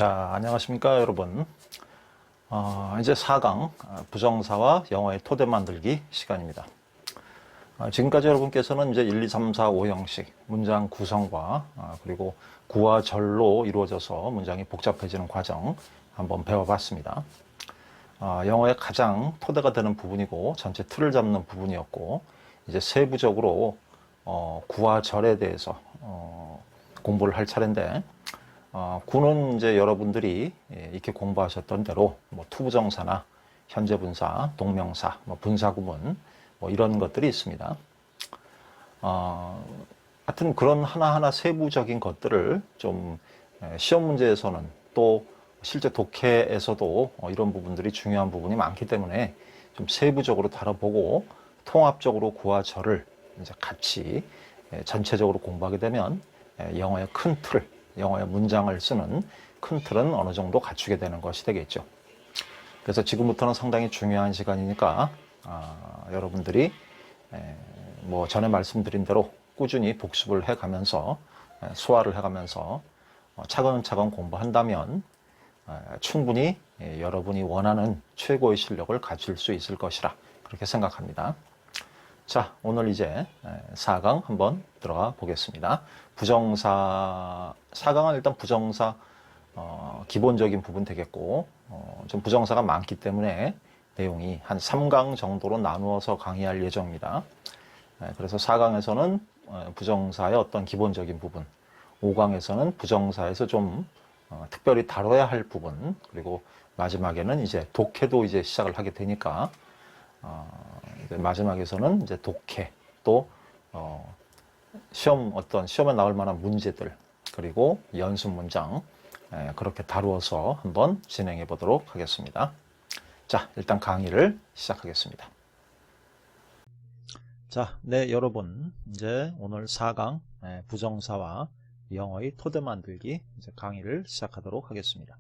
자, 안녕하십니까, 여러분. 이제 4강 부정사와 영어의 토대 만들기 시간입니다. 지금까지 여러분께서는 이제 1, 2, 3, 4, 5 형식 문장 구성과 그리고 구와 절로 이루어져서 문장이 복잡해지는 과정 한번 배워봤습니다. 영어의 가장 토대가 되는 부분이고 전체 틀을 잡는 부분이었고, 이제 세부적으로 구와 절에 대해서 공부를 할 차례인데, 구는 이제 여러분들이 이렇게 공부하셨던 대로 뭐 투부정사나 현재분사, 동명사, 뭐 분사구문 뭐 이런 것들이 있습니다. 하여튼 그런 하나하나 세부적인 것들을 좀 시험 문제에서는 또 실제 독해에서도 이런 부분들이 중요한 부분이 많기 때문에 좀 세부적으로 다뤄보고 통합적으로 구와 절을 이제 같이 전체적으로 공부하게 되면 영어의 큰 틀을, 영어의 문장을 쓰는 큰 틀은 어느 정도 갖추게 되는 것이 되겠죠. 그래서 지금부터는 상당히 중요한 시간이니까 여러분들이 뭐 전에 말씀드린 대로 꾸준히 복습을 해가면서 소화를 해가면서 차근차근 공부한다면 충분히 여러분이 원하는 최고의 실력을 갖출 수 있을 것이라 그렇게 생각합니다. 자, 오늘 이제 4강 한번 들어가 보겠습니다. 부정사, 4강은 일단 부정사 기본적인 부분 되겠고, 좀 부정사가 많기 때문에 내용이 한 3강 정도로 나누어서 강의할 예정입니다. 그래서 4강에서는 부정사의 어떤 기본적인 부분, 5강에서는 부정사에서 좀 특별히 다뤄야 할 부분, 그리고 마지막에는 이제 독해도 이제 시작을 하게 되니까 마지막에서는 이제 독해 또 시험에 나올 만한 문제들, 그리고 연습 문장 그렇게 다루어서 한번 진행해 보도록 하겠습니다. 자, 일단 강의를 시작하겠습니다. 자, 네, 여러분, 이제 오늘 4강 부정사와 영어의 토대 만들기 이제 강의를 시작하도록 하겠습니다.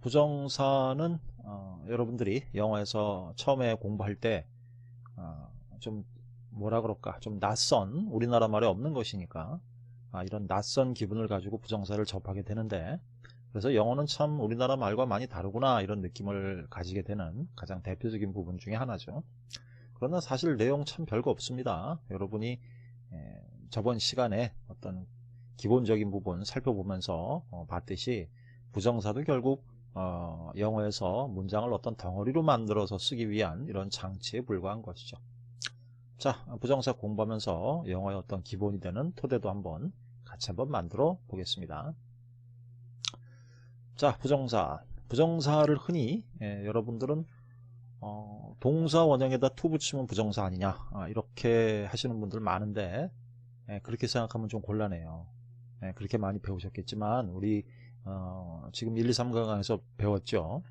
부정사는 여러분들이 영어에서 처음에 공부할 때 좀 뭐라 그럴까, 좀 낯선, 우리나라 말에 없는 것이니까 이런 낯선 기분을 가지고 부정사를 접하게 되는데, 그래서 영어는 참 우리나라 말과 많이 다르구나 이런 느낌을 가지게 되는 가장 대표적인 부분 중에 하나죠. 그러나 사실 내용 참 별거 없습니다. 여러분이 저번 시간에 어떤 기본적인 부분 살펴보면서 봤듯이 부정사도 결국 영어에서 문장을 어떤 덩어리로 만들어서 쓰기 위한 이런 장치에 불과한 것이죠. 자, 부정사 공부하면서 영어의 어떤 기본이 되는 토대도 한번 같이 한번 만들어 보겠습니다. 자, 부정사를 흔히 여러분들은 동사 원형에다 to 붙이면 부정사 아니냐 이렇게 하시는 분들 많은데, 그렇게 생각하면 좀 곤란해요. 그렇게 많이 배우셨겠지만 우리 지금 1, 2, 3강에서 배웠죠.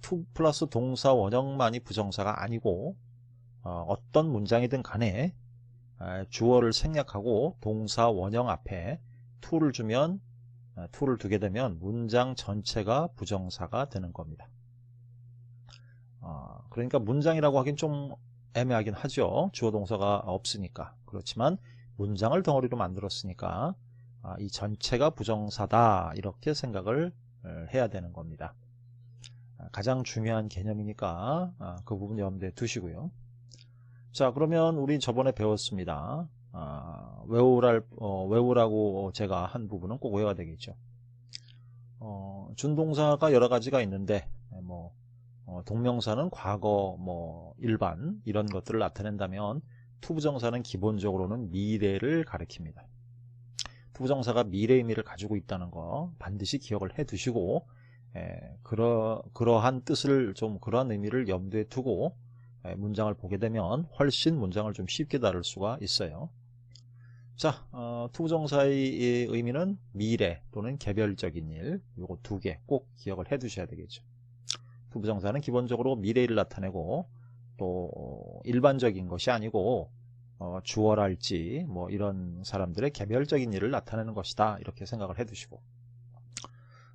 to 플러스 동사 원형만이 부정사가 아니고 어떤 문장이든 간에 주어를 생략하고 동사 원형 앞에 to를 주면, to를 두게 되면 문장 전체가 부정사가 되는 겁니다. 그러니까 문장이라고 하긴 좀 애매하긴 하죠. 주어 동사가 없으니까. 그렇지만 문장을 덩어리로 만들었으니까 이 전체가 부정사다 이렇게 생각을 해야 되는 겁니다. 가장 중요한 개념이니까 그 부분 염두에 두시고요. 자, 그러면 우리 저번에 배웠습니다. 외우라고 제가 한 부분은 꼭 외워야 되겠죠. 준동사가 여러 가지가 있는데 동명사는 과거, 일반 이런 것들을 나타낸다면 투부정사는 기본적으로는 미래를 가리킵니다. 투부정사가 미래 의미를 가지고 있다는 거 반드시 기억을 해 두시고, 그러한 뜻을 그러한 의미를 염두에 두고 문장을 보게 되면 훨씬 문장을 좀 쉽게 다룰 수가 있어요. 자, 투부정사의 의미는 미래 또는 개별적인 일, 요거 두 개 꼭 기억을 해 두셔야 되겠죠. 투부정사는 기본적으로 미래를 나타내고 또 일반적인 것이 아니고 주어랄지 이런 사람들의 개별적인 일을 나타내는 것이다 이렇게 생각을 해 두시고,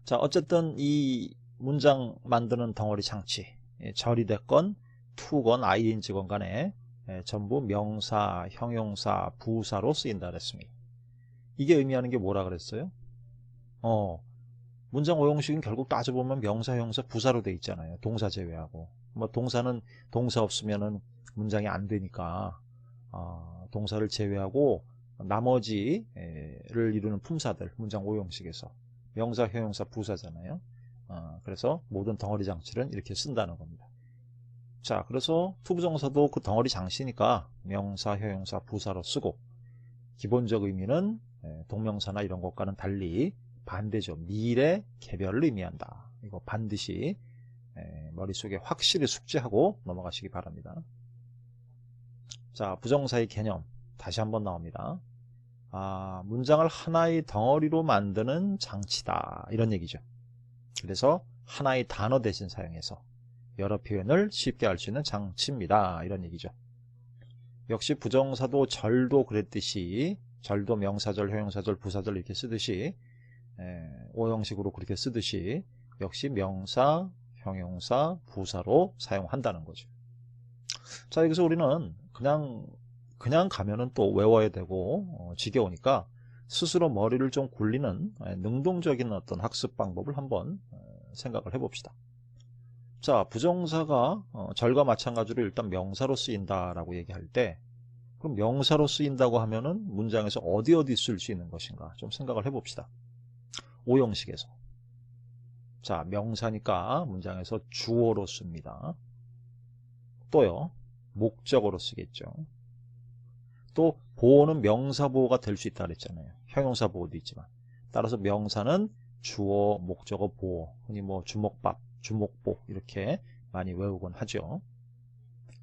자, 어쨌든 이 문장 만드는 덩어리 장치, 절이 됐건 to건 ing건 간에 전부 명사, 형용사, 부사로 쓰인다 그랬습니다. 이게 의미하는 게 뭐라 그랬어요? 문장 오형식은 결국 따져보면 명사, 형용사, 부사로 돼 있잖아요. 동사 제외하고. 뭐 동사는 동사 없으면은 문장이 안 되니까 동사를 제외하고 나머지를 이루는 품사들 문장 오형식에서 명사, 형용사, 부사잖아요. 그래서 모든 덩어리 장치는 이렇게 쓴다는 겁니다. 자, 그래서 투부정사도 그 덩어리 장치니까 명사, 형용사, 부사로 쓰고 기본적 의미는 동명사나 이런 것과는 달리 반대죠. 미래 개별을 의미한다. 이거 반드시 머릿속에 확실히 숙지하고 넘어가시기 바랍니다. 자, 부정사의 개념 다시 한번 나옵니다. 문장을 하나의 덩어리로 만드는 장치다 이런 얘기죠. 그래서 하나의 단어 대신 사용해서 여러 표현을 쉽게 할 수 있는 장치입니다 이런 얘기죠. 역시 부정사도 절도 그랬듯이 절도 명사절, 형용사절, 부사절 이렇게 쓰듯이 오형식으로 그렇게 쓰듯이 역시 명사, 형용사, 부사로 사용한다는 거죠. 자, 여기서 우리는 그냥 가면은 또 외워야 되고 지겨우니까 스스로 머리를 좀 굴리는 능동적인 어떤 학습 방법을 한번 생각을 해봅시다. 자, 부정사가 절과 마찬가지로 일단 명사로 쓰인다라고 얘기할 때 그럼 명사로 쓰인다고 하면은 문장에서 어디 쓸 수 있는 것인가 좀 생각을 해봅시다. 오형식에서. 자, 명사니까 문장에서 주어로 씁니다. 또요, 목적어로 쓰겠죠. 또 보호는 명사 보호가 될 수 있다 그랬잖아요. 형용사 보호도 있지만. 따라서 명사는 주어, 목적어, 보호, 흔히 뭐 주먹밥, 주목보 이렇게 많이 외우곤 하죠.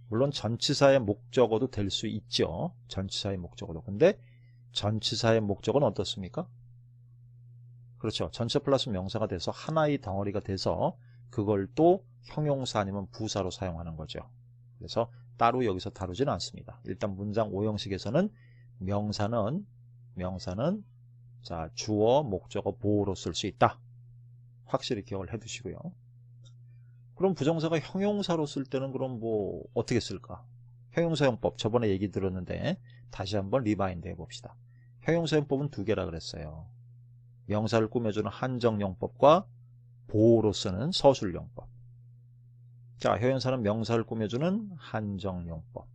물론 전치사의 목적어도 될 수 있죠. 전치사의 목적어도. 근데 전치사의 목적어는 어떻습니까? 그렇죠. 전체 플러스 명사가 돼서 하나의 덩어리가 돼서 그걸 또 형용사 아니면 부사로 사용하는 거죠. 그래서 따로 여기서 다루지는 않습니다. 일단 문장 오형식에서는 명사는 자, 주어, 목적어, 보호로 쓸 수 있다. 확실히 기억을 해 두시고요. 그럼 부정사가 형용사로 쓸 때는 그럼 뭐 어떻게 쓸까? 형용사용법 저번에 얘기 들었는데 다시 한번 리바인드 해봅시다. 형용사용법은 두 개라 그랬어요. 명사를 꾸며주는 한정용법과 보호로 쓰는 서술용법. 자, 형용사는 명사를 꾸며주는 한정용법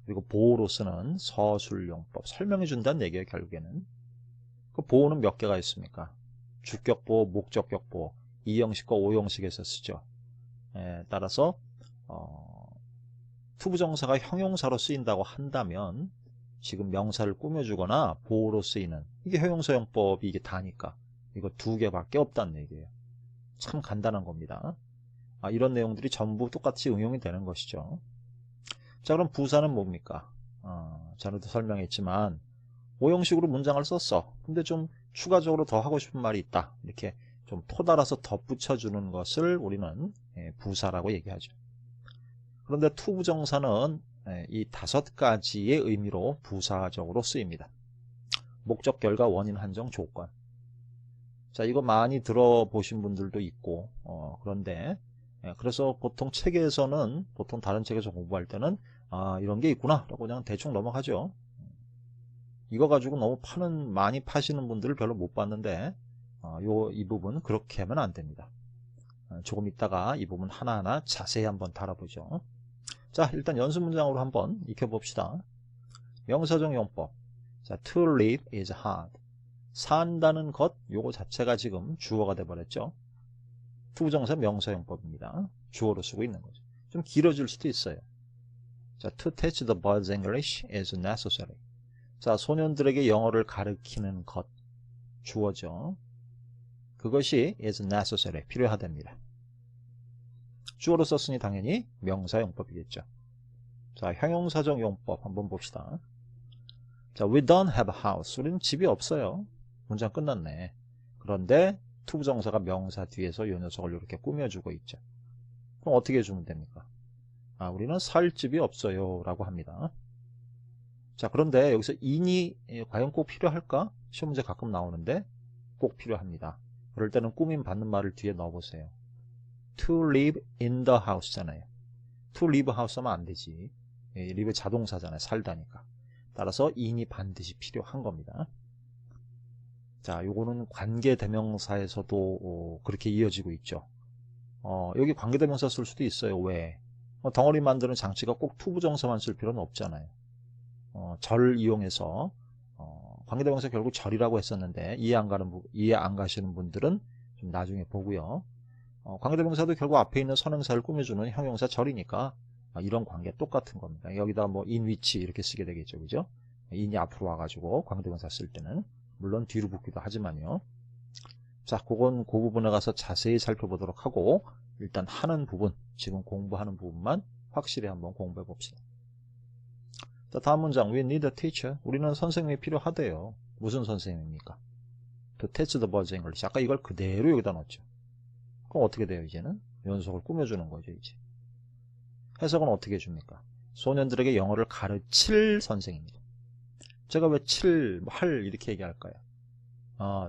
그리고 보호로 쓰는 서술용법 설명해 준다는 얘기예요. 결국에는 그 보호는 몇 개가 있습니까? 주격보호, 목적격보호 이 형식과 오 형식에서 쓰죠. 따라서 투부정사가 형용사로 쓰인다고 한다면 지금 명사를 꾸며주거나 보호로 쓰이는 이게 형용사용법이 이게 다니까 이거 두 개밖에 없다는 얘기예요. 참 간단한 겁니다. 이런 내용들이 전부 똑같이 응용이 되는 것이죠. 자, 그럼 부사는 뭡니까? 전에도 설명했지만 오형식으로 문장을 썼어. 근데 좀 추가적으로 더 하고 싶은 말이 있다. 이렇게 좀 토달아서 덧붙여주는 것을 우리는 부사라고 얘기하죠. 그런데 투부정사는 이 5가지의 의미로 부사적으로 쓰입니다. 목적, 결과, 원인, 한정, 조건. 자, 이거 많이 들어보신 분들도 있고 그런데 그래서 보통 책에서는 보통 다른 책에서 공부할 때는 이런 게 있구나 라고 그냥 대충 넘어가죠. 이거 가지고 너무 많이 파시는 분들을 별로 못 봤는데 이 부분 그렇게 하면 안 됩니다. 조금 있다가 이 부분 하나하나 자세히 한번 다뤄보죠. 자, 일단 연습 문장으로 한번 익혀봅시다. 명사적 용법. 자, to live is hard. 산다는 것, 요거 자체가 지금 주어가 돼버렸죠. 투부정사 명사용법입니다. 주어로 쓰고 있는 거죠. 좀 길어질 수도 있어요. 자, to teach the boys English is necessary. 자, 소년들에게 영어를 가르치는 것, 주어죠. 그것이 is necessary, 필요하답니다. 주어로 썼으니 당연히 명사용법이겠죠. 자, 형용사적 용법 한번 봅시다. 자, we don't have a house. 우리는 집이 없어요. 문장 끝났네. 그런데 투부정사가 명사 뒤에서 이 녀석을 이렇게 꾸며주고 있죠. 그럼 어떻게 해주면 됩니까? 우리는 살 집이 없어요 라고 합니다. 자, 그런데 여기서 in이 과연 꼭 필요할까? 시험 문제 가끔 나오는데 꼭 필요합니다. 그럴 때는 꾸밈 받는 말을 뒤에 넣어보세요. To live in the house 잖아요. To live house 하면 안 되지. live 자동사잖아요. 살다니까. 따라서 in이 반드시 필요한 겁니다. 자, 요거는 관계대명사에서도 그렇게 이어지고 있죠. 여기 관계대명사 쓸 수도 있어요. 왜? 덩어리 만드는 장치가 꼭 투부정사만 쓸 필요는 없잖아요. 절 이용해서 관계대명사 결국 절이라고 했었는데 이해 안 가시는 분들은 좀 나중에 보고요. 관계대명사도 결국 앞에 있는 선행사를 꾸며주는 형용사 절이니까 이런 관계 똑같은 겁니다. 여기다 뭐 in which 이렇게 쓰게 되겠죠, 그죠? in이 앞으로 와가지고 관계대명사 쓸 때는 물론 뒤로 붙기도 하지만요. 자, 그건 그 부분에 가서 자세히 살펴보도록 하고 일단 하는 부분, 지금 공부하는 부분만 확실히 한번 공부해 봅시다. 자, 다음 문장. We need a teacher. 우리는 선생님이 필요하대요. 무슨 선생님입니까? To teach the boys English. 아까 이걸 그대로 여기다 넣었죠. 그럼 어떻게 돼요, 이제는? 연속을 꾸며주는 거죠, 이제. 해석은 어떻게 해줍니까? 소년들에게 영어를 가르칠 선생입니다. 제가 왜 할 이렇게 얘기할까요?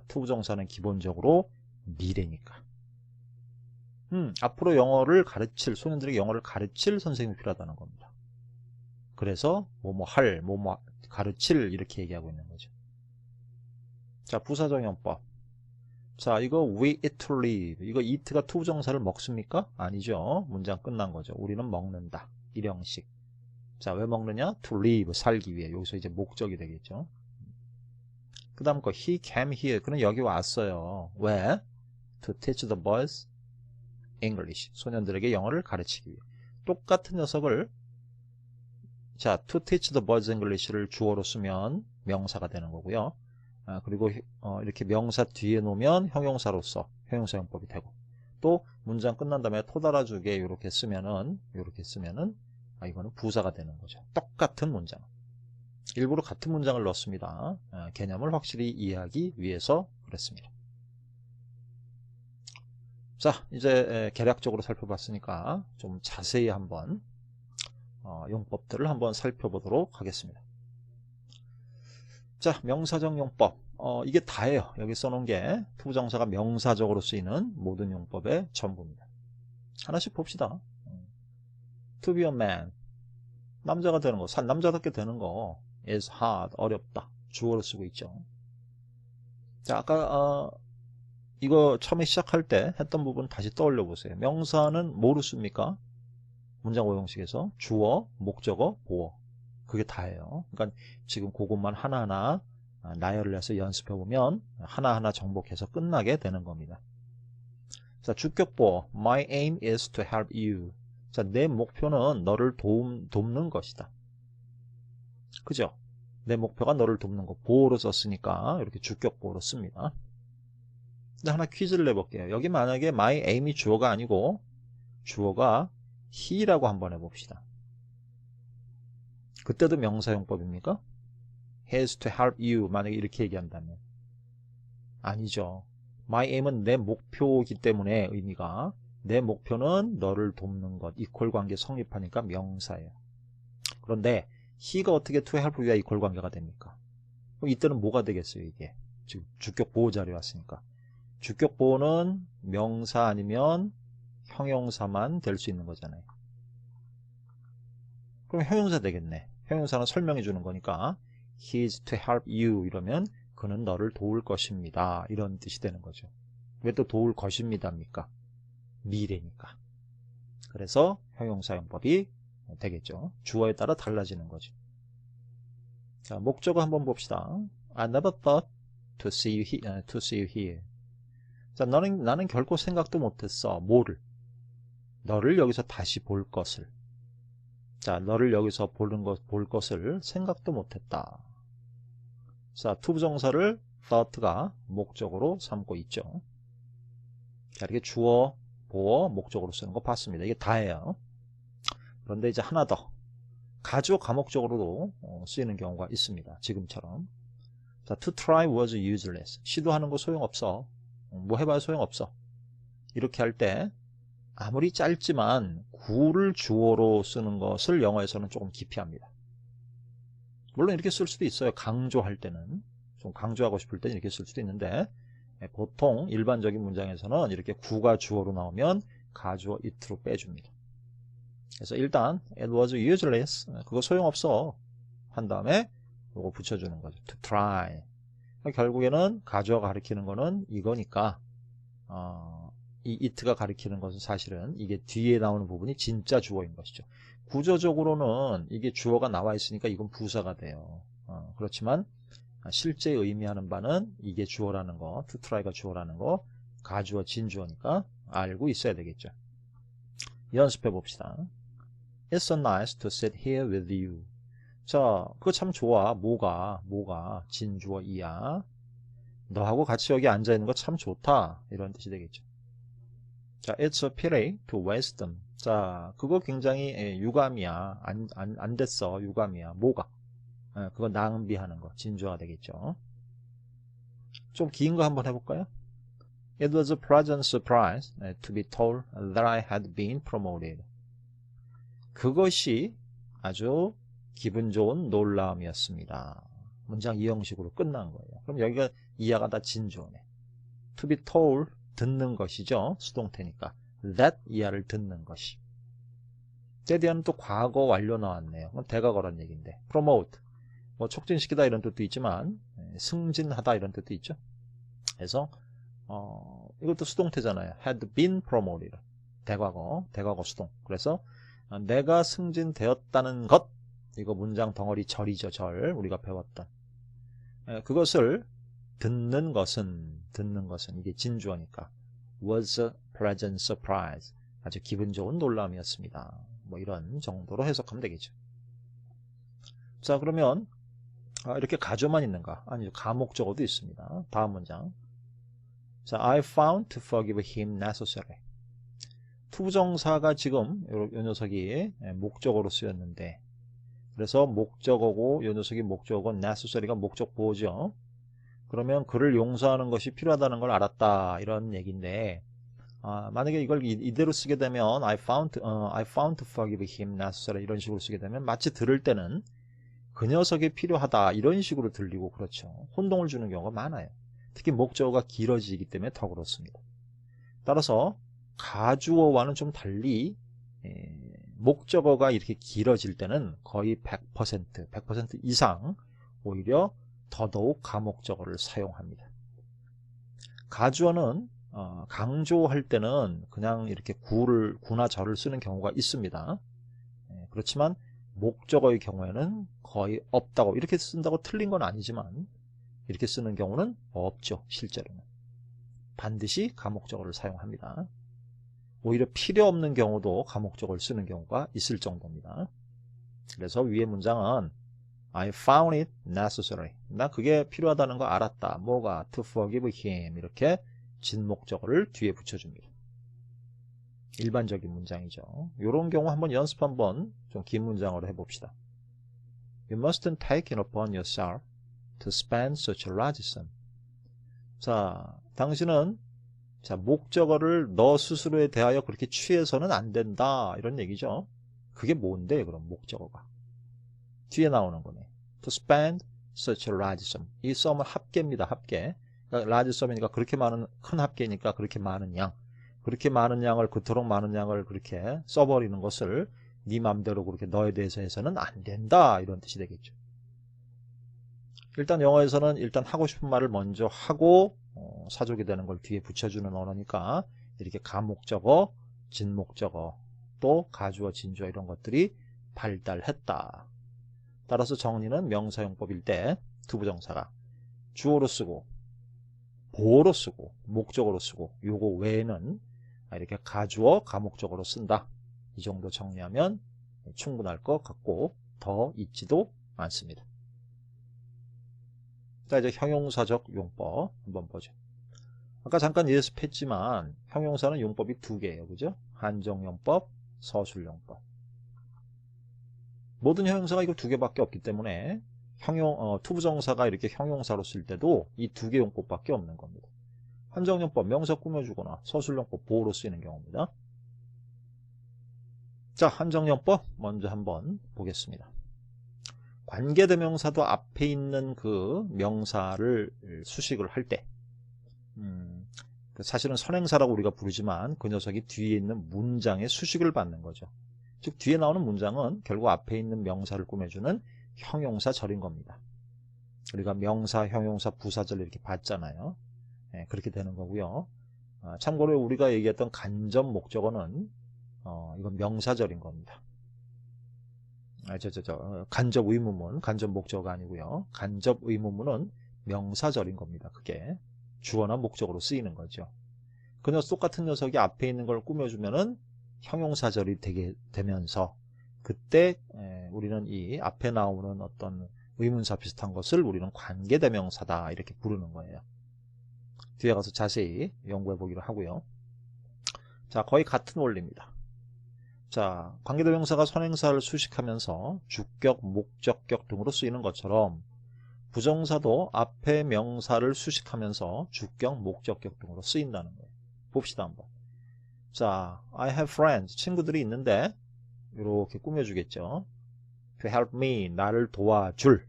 투부정사는 기본적으로 미래니까. 앞으로 소년들에게 영어를 가르칠 선생님이 필요하다는 겁니다. 그래서 가르칠 이렇게 얘기하고 있는 거죠. 자, 부사적용법. 자, 이거 we eat to live. 이거 eat가 투부정사를 먹습니까? 아니죠. 문장 끝난 거죠. 우리는 먹는다. 일형식. 자, 왜 먹느냐? To live, 살기 위해. 여기서 이제 목적이 되겠죠. 그 다음 거 he came here. 그는 여기 왔어요. 왜? To teach the boys English. 소년들에게 영어를 가르치기 위해. 똑같은 녀석을 자, to teach the boys English를 주어로 쓰면 명사가 되는 거고요. 그리고 이렇게 명사 뒤에 놓으면 형용사로서 형용사용법이 되고 또 문장 끝난 다음에 토달아주게 이렇게 쓰면은 이거는 부사가 되는 거죠. 똑같은 문장. 일부러 같은 문장을 넣습니다. 개념을 확실히 이해하기 위해서 그랬습니다. 자, 이제 개략적으로 살펴봤으니까 좀 자세히 한번 용법들을 한번 살펴보도록 하겠습니다. 자, 명사적 용법. 이게 다예요. 여기 써놓은 게 투부정사가 명사적으로 쓰이는 모든 용법의 전부입니다. 하나씩 봅시다. To be a man. 남자가 되는 거, 남자답게 되는 거. is hard. 어렵다. 주어로 쓰고 있죠. 자, 아까 이거 처음에 시작할 때 했던 부분 다시 떠올려 보세요. 명사는 뭐로 씁니까? 문장 오형식에서 주어, 목적어, 보어. 그게 다예요. 그러니까 지금 그것만 하나하나 나열을 해서 연습해 보면 하나하나 정복해서 끝나게 되는 겁니다. 자, 주격보어. My aim is to help you. 자, 내 목표는 너를 돕는 것이다. 그죠? 내 목표가 너를 돕는 것. 보어로 썼으니까 이렇게 주격보어로 씁니다. 근데 하나 퀴즈를 내볼게요. 여기 만약에 my aim이 주어가 아니고 주어가 he라고 한번 해봅시다. 그때도 명사용법입니까? has to help you 만약에 이렇게 얘기한다면 아니죠. my aim은 내 목표이기 때문에 의미가 내 목표는 너를 돕는 것 이퀄 관계 성립하니까 명사예요. 그런데 he가 어떻게 to help you와 이퀄 관계가 됩니까? 그럼 이때는 뭐가 되겠어요? 이게 지금 주격 보호 자리에 왔으니까 주격 보호는 명사 아니면 형용사만 될 수 있는 거잖아요. 그럼 형용사 되겠네. 형용사는 설명해 주는 거니까 he is to help you 이러면 그는 너를 도울 것입니다. 이런 뜻이 되는 거죠. 왜 또 도울 것입니다입니까? 미래니까. 그래서 형용사용법이 되겠죠. 주어에 따라 달라지는 거죠. 자, 목적어 한번 봅시다. I never thought to see you here. 자, 나는 결코 생각도 못했어. 뭐를? 너를 여기서 다시 볼 것을. 자, 너를 여기서 볼 것을 생각도 못했다. 자, 투부정사를 thought가 목적으로 삼고 있죠. 자, 이렇게 주어, 보어, 목적으로 쓰는 거 봤습니다. 이게 다예요. 그런데 이제 하나 더. 가주어 가목적으로도 쓰이는 경우가 있습니다. 지금처럼. 자, to try was useless. 시도하는 거 소용없어. 뭐 해봐야 소용없어. 이렇게 할 때 아무리 짧지만 구를 주어로 쓰는 것을 영어에서는 조금 기피합니다. 물론 이렇게 쓸 수도 있어요. 강조할 때는. 좀 강조하고 싶을 때는 이렇게 쓸 수도 있는데 보통 일반적인 문장에서는 이렇게 구가 주어로 나오면 가주어 it로 빼줍니다. 그래서 일단 it was useless. 그거 소용없어. 한 다음에 이거 붙여주는 거죠. to try. 결국에는 가주어가 가리키는 거는 이거니까 이 it가 가리키는 것은 사실은 이게 뒤에 나오는 부분이 진짜 주어인 것이죠. 구조적으로는 이게 주어가 나와 있으니까 이건 부사가 돼요. 그렇지만 실제 의미하는 바는 이게 주어라는 거, to try가 주어라는 거, 가주어, 진주어니까 알고 있어야 되겠죠. 연습해 봅시다. It's so nice to sit here with you. 자, 그거 참 좋아. 뭐가 진주어 이야. 너하고 같이 여기 앉아 있는 거 참 좋다. 이런 뜻이 되겠죠. 자, it's a pity to waste them. 자, 그거 굉장히 유감이야. 안 됐어. 유감이야. 뭐가? 그거 낭비하는 거. 진주어가 되겠죠. 좀 긴 거 한번 해볼까요? It was a pleasant surprise to be told that I had been promoted. 그것이 아주 기분 좋은 놀라움이었습니다. 문장 이 형식으로 끝난 거예요. 그럼 여기가 이하가 다 진주어네. To be told, 듣는 것이죠. 수동태니까. that 이하를 듣는 것이. 때대한 또 과거 완료 나왔네요. 그럼 대과거란 얘기인데. promote, 뭐 촉진시키다 이런 뜻도 있지만 승진하다 이런 뜻도 있죠. 그래서 이것도 수동태잖아요. had been promoted. 대과거 수동. 그래서 내가 승진되었다는 것, 이거 문장 덩어리 절이죠. 절. 우리가 배웠던. 그것을 듣는 것은 이게 진주어니까 was a pleasant surprise. 아주 기분 좋은 놀람이었습니다. 뭐 이런 정도로 해석하면 되겠죠. 자, 그러면 이렇게 가주어만 있는가? 아니죠. 가목적어도 있습니다. 다음 문장. 자, I found to forgive him necessary. 투부정사가 지금 이 녀석이 목적어로 쓰였는데, 그래서 목적어고 이 녀석이 목적어고 necessary가 목적 보호죠. 그러면 그를 용서하는 것이 필요하다는 걸 알았다 이런 얘기인데, 만약에 이걸 이대로 쓰게 되면 I found to forgive him necessary 이런 식으로 쓰게 되면 마치 들을 때는 그 녀석이 필요하다 이런 식으로 들리고 그렇죠. 혼동을 주는 경우가 많아요. 특히 목적어가 길어지기 때문에 더 그렇습니다. 따라서 가주어와는 좀 달리 목적어가 이렇게 길어질 때는 거의 100% 이상 오히려 더더욱 가목적어를 사용합니다. 가주어는 강조할 때는 그냥 이렇게 구나 절을 쓰는 경우가 있습니다. 그렇지만 목적어의 경우에는 거의 없다고, 이렇게 쓴다고 틀린 건 아니지만 이렇게 쓰는 경우는 없죠. 실제로는 반드시 가목적어를 사용합니다. 오히려 필요 없는 경우도 가목적어를 쓰는 경우가 있을 정도입니다. 그래서 위의 문장은 I found it necessary. 나 그게 필요하다는 거 알았다. 뭐가? To forgive him. 이렇게 진목적어를 뒤에 붙여줍니다. 일반적인 문장이죠. 이런 경우 한번 연습 한번 좀 긴 문장으로 해봅시다. You mustn't take it upon yourself to spend such a large sum. 자, 당신은 목적어를 너 스스로에 대하여 그렇게 취해서는 안 된다. 이런 얘기죠. 그게 뭔데, 그럼 목적어가? 뒤에 나오는 거네. To spend such a large sum. 이 sum은 합계입니다. 합계. 그러니까 large sum이니까 그렇게 많은, 큰 합계니까 그렇게 많은 양. 그렇게 많은 양을, 그토록 많은 양을 그렇게 써버리는 것을 네 맘대로 그렇게 너에 대해서 해서는 안 된다. 이런 뜻이 되겠죠. 일단 영어에서는 일단 하고 싶은 말을 먼저 하고 사족이 되는 걸 뒤에 붙여주는 언어니까 이렇게 가목적어, 진목적어, 또 가주어, 진주어 이런 것들이 발달했다. 따라서 정리는 명사용법일 때 투부정사가 주어로 쓰고 보어로 쓰고 목적어로 쓰고 요거 외에는 이렇게 가주어, 가목적어로 쓴다. 이 정도 정리하면 충분할 것 같고 더 있지도 않습니다. 자, 이제 형용사적 용법 한번 보죠. 아까 잠깐 예습했지만 형용사는 용법이 두 개예요. 그죠? 한정용법, 서술용법. 모든 형용사가 이거 두 개밖에 없기 때문에 투부정사가 이렇게 형용사로 쓸 때도 이 두 개 용법밖에 없는 겁니다. 한정용법, 명사 꾸며주거나 서술용법, 보호로 쓰이는 경우입니다. 자, 한정용법 먼저 한번 보겠습니다. 관계대명사도 앞에 있는 그 명사를 수식을 할 때 사실은 선행사라고 우리가 부르지만 그 녀석이 뒤에 있는 문장의 수식을 받는 거죠. 즉 뒤에 나오는 문장은 결국 앞에 있는 명사를 꾸며주는 형용사절인 겁니다. 우리가 명사, 형용사, 부사절 이렇게 봤잖아요. 예, 그렇게 되는 거고요. 참고로 우리가 얘기했던 간접 목적어는 이건 명사절인 겁니다. 간접 의문문, 간접 목적어가 아니고요. 간접 의문문은 명사절인 겁니다. 그게 주어나 목적으로 쓰이는 거죠. 그 녀석 똑같은 녀석이 앞에 있는 걸 꾸며주면은 형용사절이 되면서 그때 우리는 이 앞에 나오는 어떤 의문사 비슷한 것을 우리는 관계대명사다 이렇게 부르는 거예요. 뒤에 가서 자세히 연구해 보기로 하고요. 자, 거의 같은 원리입니다. 자, 관계대명사가 선행사를 수식하면서 주격, 목적격 등으로 쓰이는 것처럼 부정사도 앞에 명사를 수식하면서 주격, 목적격 등으로 쓰인다는 거예요. 봅시다 한번. 자, I have friends, 친구들이 있는데 이렇게 꾸며주겠죠. To help me, 나를 도와줄.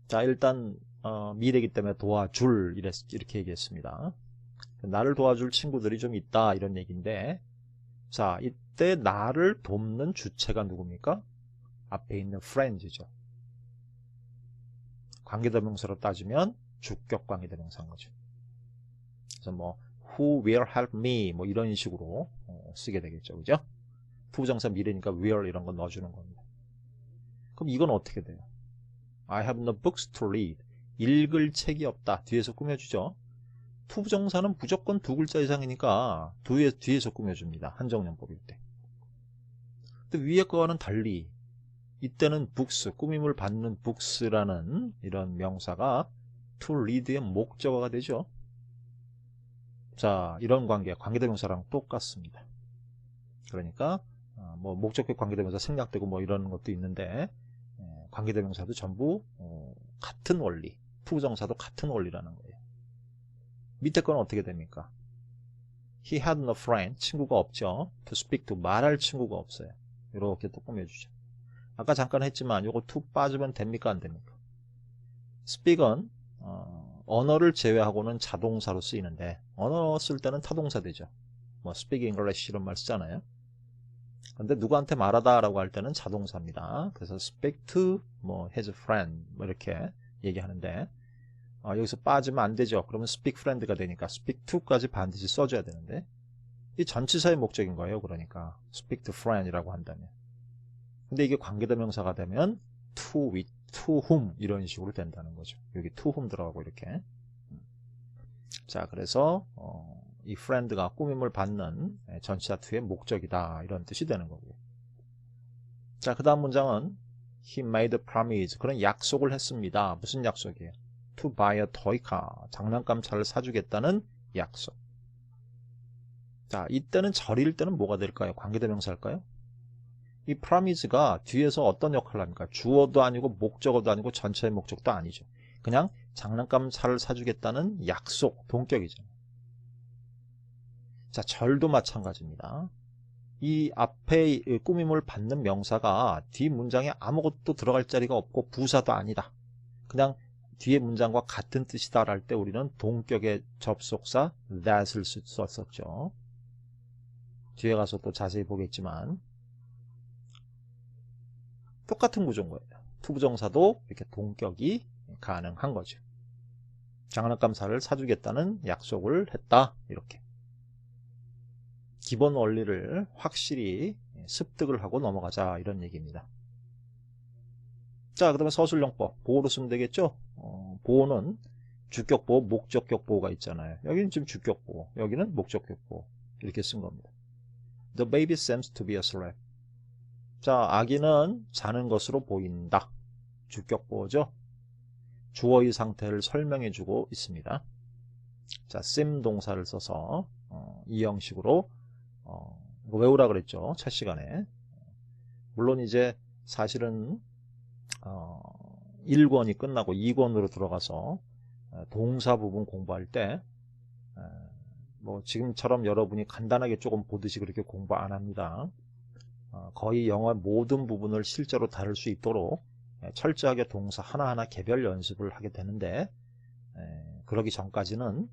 자, 일단 미래이기 때문에 도와줄 이렇게 얘기했습니다. 나를 도와줄 친구들이 좀 있다 이런 얘기인데, 자, 이때 나를 돕는 주체가 누굽니까? 앞에 있는 friends죠. 관계대명사로 따지면 주격 관계대명사인 거죠. 그래서 뭐 who will help me 뭐 이런 식으로 쓰게 되겠죠. 그죠? 부정사 미래니까 will 이런 거 넣어주는 겁니다. 그럼 이건 어떻게 돼요? I have no books to read. 읽을 책이 없다. 뒤에서 꾸며주죠. 투부정사는 무조건 두 글자 이상이니까 뒤에서 꾸며줍니다. 한정연법일 때. 근데 위에 거와는 달리 이때는 books, 꾸밈을 받는 books라는 이런 명사가 to read의 목적어가 되죠. 자, 이런 관계대명사랑 똑같습니다. 그러니까 뭐 목적격 관계대명사 생략되고 뭐 이런 것도 있는데 관계대명사도 전부 같은 원리, 투부정사도 같은 원리라는 거예요. 밑에 거는 어떻게 됩니까? He had no friend, 친구가 없죠. To speak to, 말할 친구가 없어요. 이렇게 또 꾸며주죠. 아까 잠깐 했지만 이거 to 빠지면 됩니까 안 됩니까? speak은 언어를 제외하고는 자동사로 쓰이는데 언어 쓸 때는 타동사 되죠. 뭐 speak English 이런 말 쓰잖아요. 근데 누구한테 말하다 라고 할 때는 자동사입니다. 그래서 speak to 뭐 his friend 뭐 이렇게 얘기하는데 여기서 빠지면 안 되죠. 그러면 speak friend가 되니까 speak to까지 반드시 써줘야 되는데 이 전치사의 목적인 거예요. 그러니까 speak to friend이라고 한다면. 근데 이게 관계대명사가 되면 to with, to whom 이런 식으로 된다는 거죠. 여기 to whom 들어가고 이렇게. 자, 그래서 이 friend가 꾸밈을 받는 전치사 to의 목적이다 이런 뜻이 되는 거고요. 자, 그 다음 문장은 he made a promise. 그런 약속을 했습니다. 무슨 약속이에요? to buy a toy car. 장난감 차를 사주겠다는 약속. 자, 이때는 절일 때는 뭐가 될까요? 관계대명사일까요? 이 promise가 뒤에서 어떤 역할을 합니까? 주어도 아니고 목적어도 아니고 전체의 목적도 아니죠. 그냥 장난감 차를 사주겠다는 약속, 동격이죠. 자, 절도 마찬가지입니다. 이 앞에 꾸밈을 받는 명사가 뒤 문장에 아무것도 들어갈 자리가 없고 부사도 아니다. 그냥 뒤에 문장과 같은 뜻이다 할 때 우리는 동격의 접속사 that을 썼었죠. 뒤에 가서 또 자세히 보겠지만 똑같은 구조인 거예요. 투부정사도 이렇게 동격이 가능한 거죠. 장난감 차를 사주겠다는 약속을 했다. 이렇게. 기본 원리를 확실히 습득을 하고 넘어가자 이런 얘기입니다. 자, 그 다음에 서술용법. 보호로 쓰면 되겠죠? 보호는 주격보호, 목적격보호가 있잖아요. 여기는 지금 주격보호, 여기는 목적격보호. 이렇게 쓴 겁니다. The baby seems to be asleep. 자, 아기는 자는 것으로 보인다. 주격보호죠. 주어의 상태를 설명해주고 있습니다. 자, seem 동사를 써서 이 형식으로 외우라 그랬죠. 첫 시간에. 물론 이제 사실은 1권이 끝나고 2권으로 들어가서 동사 부분 공부할 때 뭐 지금처럼 여러분이 간단하게 조금 보듯이 그렇게 공부 안 합니다. 거의 영어의 모든 부분을 실제로 다룰 수 있도록 철저하게 동사 하나하나 개별 연습을 하게 되는데 그러기 전까지는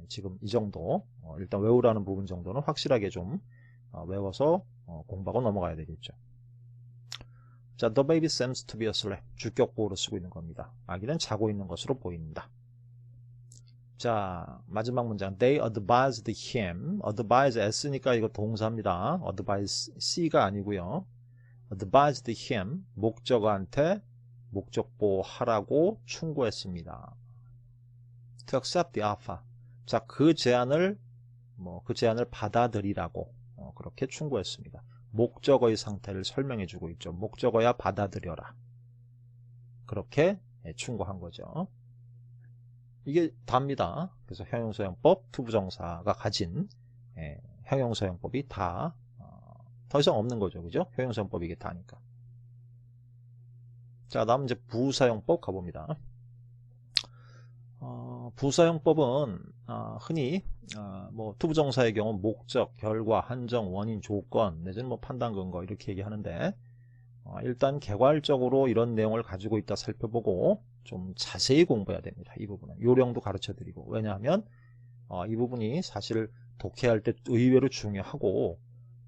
지금 이 정도 일단 외우라는 부분 정도는 확실하게 좀 외워서 공부하고 넘어가야 되겠죠. 자, the baby seems to be asleep. 주격 보호로 쓰고 있는 겁니다. 아기는 자고 있는 것으로 보인다. 자, 마지막 문장. They advised him. advise S니까 이거 동사입니다. advise C가 아니고요. advised him. 목적어한테 목적보 하라고 충고했습니다. To accept the offer. 자, 그 제안을 받아들이라고 그렇게 충고했습니다. 목적어의 상태를 설명해 주고 있죠. 목적어야 받아들여라. 그렇게 충고한 거죠. 이게 답니다. 그래서 형용사용법, 투부정사가 가진 형용사용법이 다 더 이상 없는 거죠. 그죠? 형용사용법이 이게 다니까. 자, 다음 이제 부사용법 가봅니다. 부사용법은 흔히 뭐 투부정사의 경우 목적, 결과, 한정, 원인, 조건 내지는 뭐 판단 근거 이렇게 얘기하는데 일단 개괄적으로 이런 내용을 가지고 있다 살펴보고 좀 자세히 공부해야 됩니다. 이 부분은 요령도 가르쳐 드리고. 왜냐하면 이 부분이 사실 독해할 때 의외로 중요하고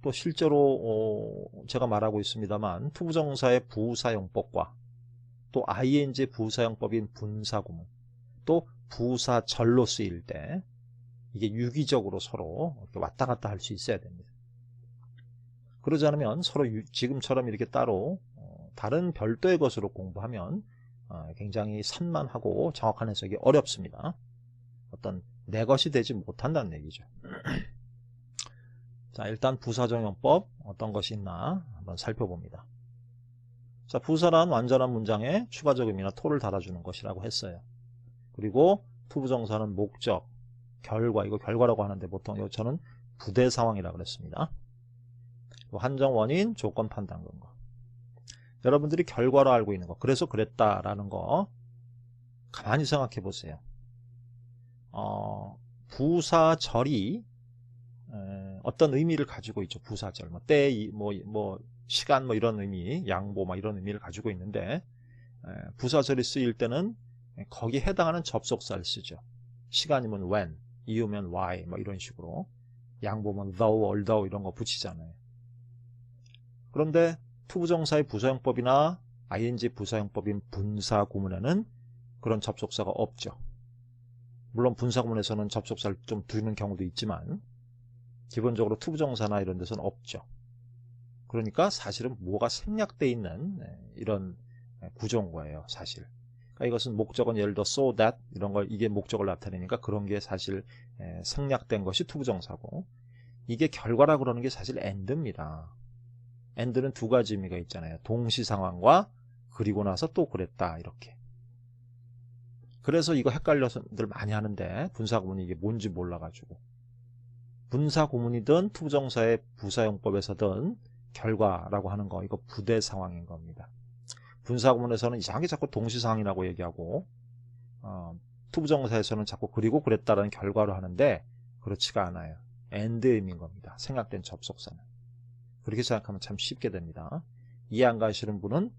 또 실제로 제가 말하고 있습니다만 투부정사의 부사용법과 또 ing 부사용법인 분사구문 또 부사절로 쓰일 때 이게 유기적으로 서로 이렇게 왔다 갔다 할 수 있어야 됩니다. 그러지 않으면 서로 지금처럼 이렇게 따로 다른 별도의 것으로 공부하면 굉장히 산만하고 정확한 해석이 어렵습니다. 어떤 내 것이 되지 못한다는 얘기죠. 자, 일단 부사정형법 어떤 것이 있나 한번 살펴봅니다. 자, 부사란 완전한 문장에 추가적 의미나 토를 달아주는 것이라고 했어요. 그리고 투부정사는 목적, 결과, 이거 결과라고 하는데 보통 저는 부대 상황이라고 그랬습니다. 한정, 원인, 조건, 판단 근거. 여러분들이 결과로 알고 있는 거, 그래서 그랬다라는 거 가만히 생각해 보세요. 부사절이 어떤 의미를 가지고 있죠. 부사절, 뭐 때, 뭐 시간, 뭐 이런 의미, 양보, 뭐 이런 의미를 가지고 있는데 부사절이 쓰일 때는 거기에 해당하는 접속사를 쓰죠. 시간이면 when, 이유면 why, 뭐 이런 식으로. 양보면 though, although 이런 거 붙이잖아요. 그런데 투부정사의 부사용법이나 ing 부사용법인 분사구문에는 그런 접속사가 없죠. 물론 분사구문에서는 접속사를 좀 두는 경우도 있지만 기본적으로 투부정사나 이런 데서는 없죠. 그러니까 사실은 뭐가 생략되어 있는 이런 구조인 거예요. 사실. 그러니까 이것은 목적은 예를 들어 so that 이런 걸 이게 목적을 나타내니까 그런 게 사실 생략된 것이 투부정사고 이게 결과라고 그러는 게 사실 and입니다. and는 두 가지 의미가 있잖아요. 동시 상황과 그리고 나서 또 그랬다 이렇게. 그래서 이거 헷갈려서들 많이 하는데 분사구문이 이게 뭔지 몰라가지고 분사구문이든 투부정사의 부사용법에서든 결과라고 하는 거 이거 부대 상황인 겁니다. 분사구문에서는 이상하게 자꾸 동시상황이라고 얘기하고 투부정사에서는 자꾸 그리고 그랬다라는 결과로 하는데 그렇지가 않아요. and 의미인 겁니다. 생략된 접속사는. 그렇게 생각하면 참 쉽게 됩니다. 이해 안 가시는 분은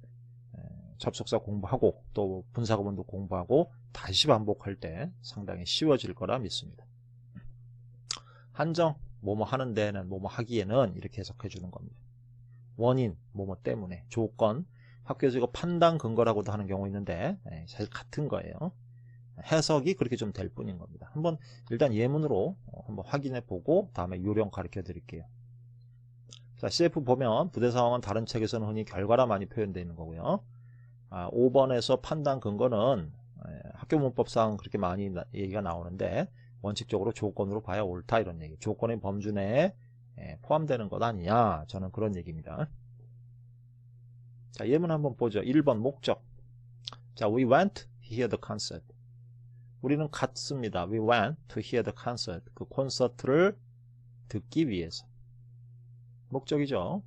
접속사 공부하고 또 분사구문도 공부하고 다시 반복할 때 상당히 쉬워질 거라 믿습니다. 한정, 뭐뭐 하는 데는 뭐뭐 하기에는 이렇게 해석해 주는 겁니다. 원인, 뭐뭐 때문에. 조건, 학교에서 이거 판단 근거라고도 하는 경우 있는데 사실 같은 거예요. 해석이 그렇게 좀 될 뿐인 겁니다. 한번 일단 예문으로 한번 확인해 보고 다음에 요령 가르쳐 드릴게요. 자, CF 보면 부대 상황은 다른 책에서는 흔히 결과라 많이 표현되어 있는 거고요. 5번에서 판단 근거는 학교 문법상 그렇게 많이 얘기가 나오는데 원칙적으로 조건으로 봐야 옳다 이런 얘기. 조건의 범주 내에 포함되는 것 아니냐. 저는 그런 얘기입니다. 자, 예문 한번 보죠. 1번 목적. 자, we went to hear the concert. 우리는 갔습니다. We went to hear the concert. 그 콘서트를 듣기 위해서. 목적이죠.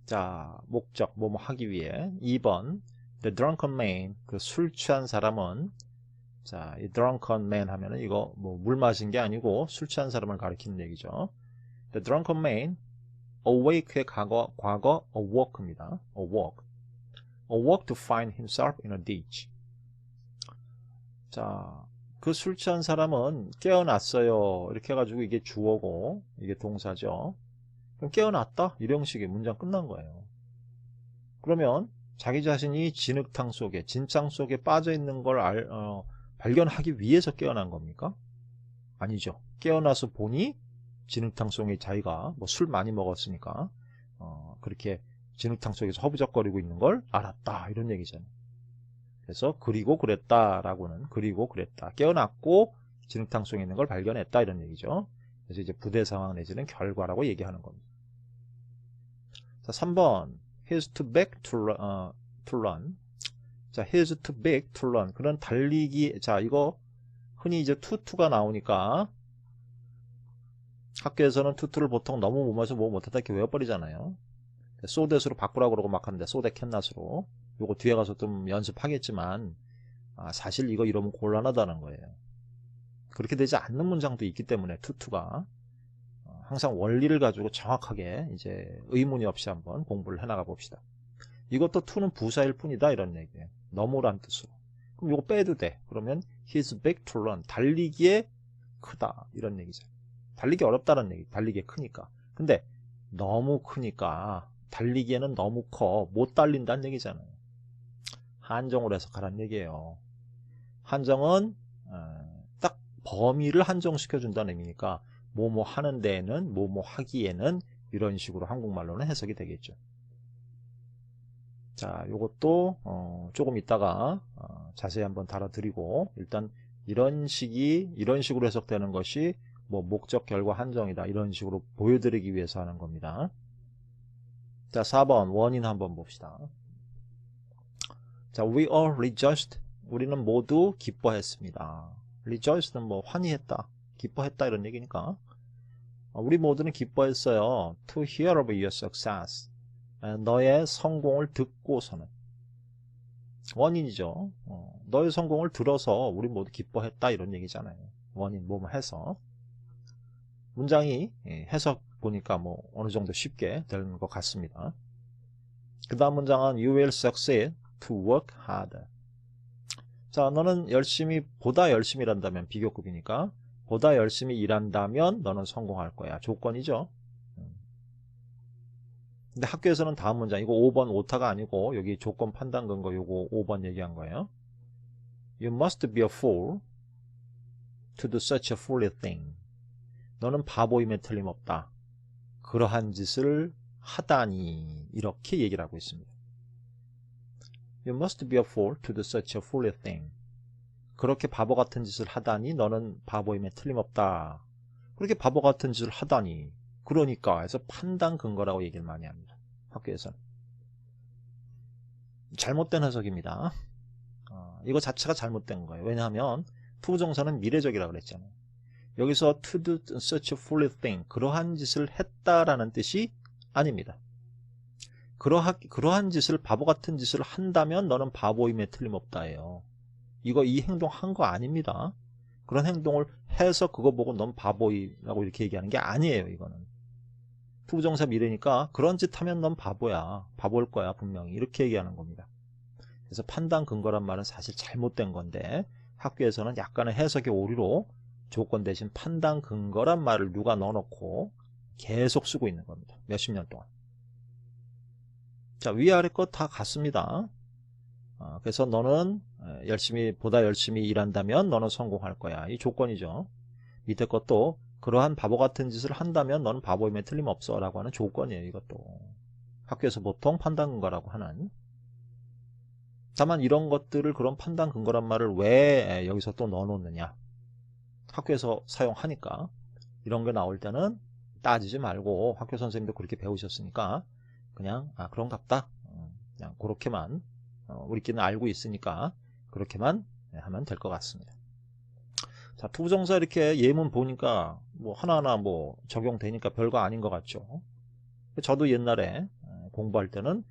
자, 목적, 뭐뭐 하기 위해. 2번, the drunken man, 그 술 취한 사람은, 자, 이 drunken man 하면은 이거 뭐 물 마신 게 아니고 술 취한 사람을 가리키는 얘기죠. the drunken man, awake의 과거 awoke입니다. awoke to find himself in a ditch. 자, 그 술 취한 사람은 깨어났어요. 이렇게 해가지고 이게 주어고 이게 동사죠. 그럼 깨어났다? 이런 식의 문장 끝난 거예요. 그러면 자기 자신이 진흙탕 속에, 진창 속에 빠져 있는 걸 발견하기 위해서 깨어난 겁니까? 아니죠. 깨어나서 보니 진흙탕 속에 자기가 뭐 술 많이 먹었으니까 그렇게 진흙탕 속에서 허부적거리고 있는 걸 알았다, 이런 얘기잖아요. 그래서 그리고 그랬다라고는, 그리고 그랬다, 깨어났고 진흙탕 속에 있는 걸 발견했다, 이런 얘기죠. 그래서 이제 부대 상황 내지는 결과라고 얘기하는 겁니다. 자, 3번 he's too big to run. 자, he's too big to run. 그런 달리기, 자, 이거 흔히 이제 투투가 나오니까 학교에서는 투투를 보통 너무 몸에서 뭐 못하다 이렇게 외워버리잖아요. 소댓으로 바꾸라고 그러고 막 하는데, 소댓 캔낫으로. 요거 뒤에 가서 좀 연습하겠지만, 사실 이거 이러면 곤란하다는 거예요. 그렇게 되지 않는 문장도 있기 때문에 투투가 항상 원리를 가지고 정확하게 이제 의문이 없이 한번 공부를 해나가 봅시다. 이것도 to는 부사일 뿐이다, 이런 얘기예요. 너무란 뜻으로. 그럼 이거 빼도 돼. 그러면 he's big to run. 달리기에 크다, 이런 얘기죠. 달리기 어렵다는 얘기. 달리기에 크니까. 근데 너무 크니까, 달리기에는 너무 커, 못 달린다는 얘기잖아요. 한정으로 해석하라는 얘기예요. 한정은 딱 범위를 한정시켜 준다는 의미니까 뭐뭐 하는 데에는, 뭐뭐 하기에는, 이런 식으로 한국말로는 해석이 되겠죠. 자, 요것도 조금 이따가 자세히 한번 다뤄드리고, 일단 이런 식으로 해석되는 것이 뭐 목적, 결과, 한정이다, 이런 식으로 보여드리기 위해서 하는 겁니다. 자, 4번 원인 한번 봅시다. 자, we all rejoiced. 우리는 모두 기뻐했습니다. rejoiced는 뭐 환희했다, 기뻐했다, 이런 얘기니까 우리 모두는 기뻐했어요. to hear of your success. 너의 성공을 듣고서는. 원인이죠. 너의 성공을 들어서 우리 모두 기뻐했다, 이런 얘기잖아요. 원인, 뭐뭐 해서. 문장이 해석 보니까 뭐 어느 정도 쉽게 되는 것 같습니다. 그 다음 문장은 you will succeed to work harder. 자, 너는 보다 열심히 일한다면, 비교급이니까 보다 열심히 일한다면 너는 성공할 거야. 조건이죠. 근데 학교에서는 다음 문장, 이거 5번 오타가 아니고 여기 조건 판단 근거 요거 5번 얘기한 거예요. You must be a fool to do such a foolish thing. 너는 바보임에 틀림없다. 그러한 짓을 하다니, 이렇게 얘기를 하고 있습니다. You must be a fool to do such a foolish thing. 그렇게 바보 같은 짓을 하다니 너는 바보임에 틀림없다. 그렇게 바보 같은 짓을 하다니, 그러니까 해서 판단 근거라고 얘기를 많이 합니다. 학교에서는. 잘못된 해석입니다. 이거 자체가 잘못된 거예요. 왜냐하면 투부정사는 미래적이라고 그랬잖아요. 여기서 to do such a foolish thing, 그러한 짓을 했다라는 뜻이 아닙니다. 그러한 짓을, 바보 같은 짓을 한다면 너는 바보임에 틀림없다예요. 이 행동 한 거 아닙니다. 그런 행동을 해서 그거 보고 넌 바보이라고 이렇게 얘기하는 게 아니에요. 이거는 투부정사 미래니까 그런 짓 하면 넌 바보야, 바보일 거야 분명히, 이렇게 얘기하는 겁니다. 그래서 판단 근거란 말은 사실 잘못된 건데, 학교에서는 약간의 해석의 오류로 조건 대신 판단 근거란 말을 누가 넣어놓고 계속 쓰고 있는 겁니다. 몇십 년 동안. 자, 위아래 것 다 같습니다. 그래서 너는 보다 열심히 일한다면 너는 성공할 거야. 이 조건이죠. 밑에 것도 그러한 바보 같은 짓을 한다면 너는 바보임에 틀림없어 라고 하는 조건이에요. 이것도 학교에서 보통 판단 근거라고 하는. 다만 이런 것들을, 그런 판단 근거란 말을 왜 여기서 또 넣어놓느냐, 학교에서 사용하니까. 이런 게 나올 때는 따지지 말고, 학교 선생님도 그렇게 배우셨으니까 그냥 그런갑다, 그냥 그렇게만 우리끼리는 알고 있으니까 그렇게만 하면 될 것 같습니다. 자, 투부정사 이렇게 예문 보니까 뭐 하나하나 뭐 적용되니까 별거 아닌 것 같죠. 저도 옛날에 공부할 때는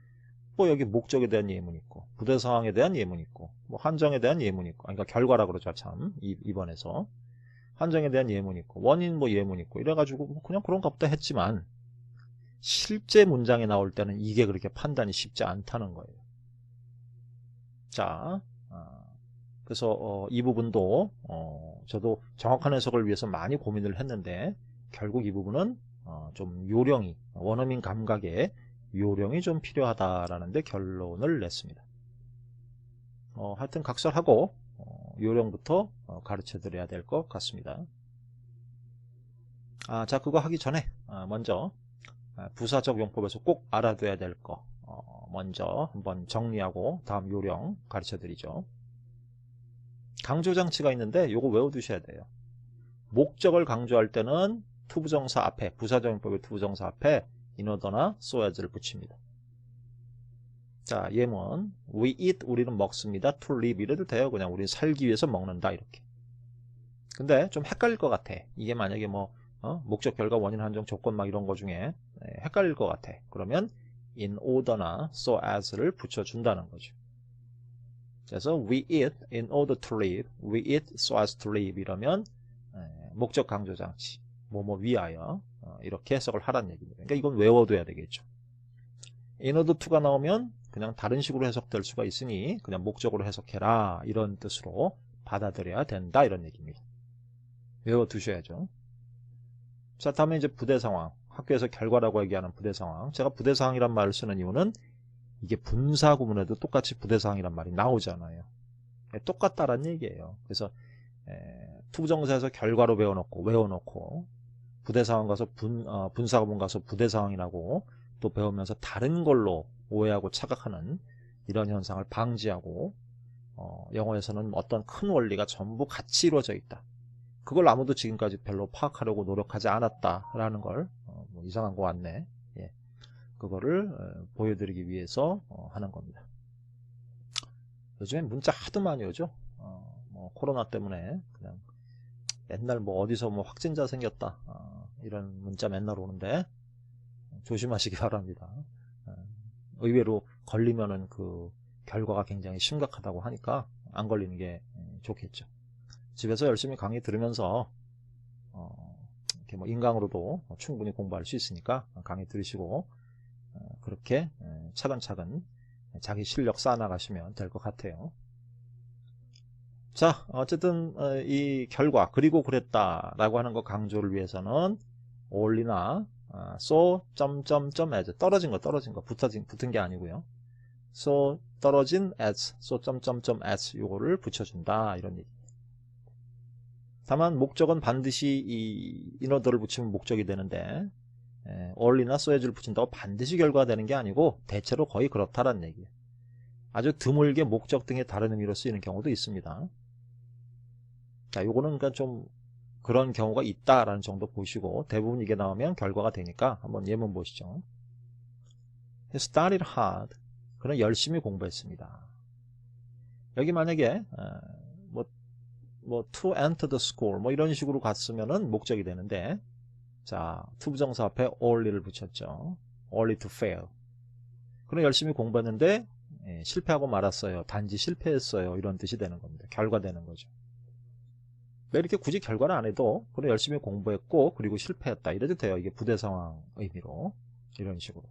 뭐 여기 목적에 대한 예문이 있고, 부대 상황에 대한 예문이 있고, 뭐 한정에 대한 예문이 있고, 그러니까 결과라 그러죠. 참, 이번에서 한정에 대한 예문이 있고, 원인 뭐 예문이 있고, 이래가지고 그냥 그런가 보다 했지만, 실제 문장에 나올 때는 이게 그렇게 판단이 쉽지 않다는 거예요. 자, 그래서 이 부분도 저도 정확한 해석을 위해서 많이 고민을 했는데, 결국 이 부분은 좀 요령이, 원어민 감각에 요령이 좀 필요하다라는 데 결론을 냈습니다. 하여튼 각설하고 요령부터 가르쳐 드려야 될 것 같습니다. 자, 그거 하기 전에 먼저 부사적 용법에서 꼭 알아둬야 될 거 먼저 한번 정리하고 다음 요령 가르쳐 드리죠. 강조장치가 있는데 요거 외워두셔야 돼요. 목적을 강조할 때는 투부정사 앞에, 부사적 용법의 투부정사 앞에 인어더나 so as를 붙입니다. 자, 예문 we eat, 우리는 먹습니다. to live 이래도 돼요. 그냥 우리는 살기 위해서 먹는다 이렇게. 근데 좀 헷갈릴 것 같아. 이게 만약에 뭐 목적, 결과, 원인, 한정, 조건 막 이런 거 중에 헷갈릴 것 같아. 그러면 in order나 so as를 붙여준다는 거죠. 그래서 we eat in order to live, we eat so as to live 이러면 목적 강조 장치, 뭐뭐 위하여 이렇게 해석을 하라는 얘기입니다. 그러니까 이건 외워둬야 되겠죠. in order to가 나오면 그냥 다른 식으로 해석될 수가 있으니 그냥 목적으로 해석해라 이런 뜻으로 받아들여야 된다 이런 얘기입니다. 외워두셔야죠. 자, 다음에 이제 부대 상황, 학교에서 결과라고 얘기하는 부대 상황. 제가 부대 상황이란 말을 쓰는 이유는 이게 분사 구문에도 똑같이 부대 상황이란 말이 나오잖아요. 똑같다라는 얘기예요. 그래서 투부정사에서 결과로 외워놓고 부대 상황 가서 분사 구문 가서 부대 상황이라고 또 배우면서 다른 걸로 오해하고 착각하는 이런 현상을 방지하고 영어에서는 어떤 큰 원리가 전부 같이 이루어져 있다. 그걸 아무도 지금까지 별로 파악하려고 노력하지 않았다라는 걸 뭐 이상한 거 같네. 예. 그거를 보여드리기 위해서 하는 겁니다. 요즘에 문자 하도 많이 오죠. 뭐 코로나 때문에 그냥 맨날 뭐 어디서 뭐 확진자 생겼다 이런 문자 맨날 오는데 조심하시기 바랍니다. 의외로 걸리면은 그 결과가 굉장히 심각하다고 하니까 안 걸리는 게 좋겠죠. 집에서 열심히 강의 들으면서 이렇게 뭐 인강으로도 충분히 공부할 수 있으니까 강의 들으시고 그렇게 차근차근 자기 실력 쌓아나가시면 될 것 같아요. 자, 어쨌든 이 결과 그리고 그랬다라고 하는 거 강조를 위해서는 only나 so as 떨어진 거 붙은 게 아니고요. so 떨어진 as so as 요거를 붙여준다 이런 얘기. 다만 목적은 반드시 이 인어더를 붙이면 목적이 되는데 only나 so as를 붙인다고 반드시 결과가 되는 게 아니고 대체로 거의 그렇다라는 얘기예요. 아주 드물게 목적 등의 다른 의미로 쓰이는 경우도 있습니다. 자, 요거는 그러니까 좀 그런 경우가 있다라는 정도 보시고 대부분 이게 나오면 결과가 되니까 한번 예문 보시죠. He studied hard. 그는 열심히 공부했습니다. 여기 만약에 뭐 to enter the school 뭐 이런 식으로 갔으면은 목적이 되는데 자, 투부정사 앞에 only를 붙였죠. only to fail. 그는 열심히 공부했는데 실패하고 말았어요. 단지 실패했어요. 이런 뜻이 되는 겁니다. 결과 되는 거죠. 이렇게 굳이 결과는 안 해도 그래 열심히 공부했고 그리고 실패했다 이래도 돼요. 이게 부대 상황 의미로 이런 식으로.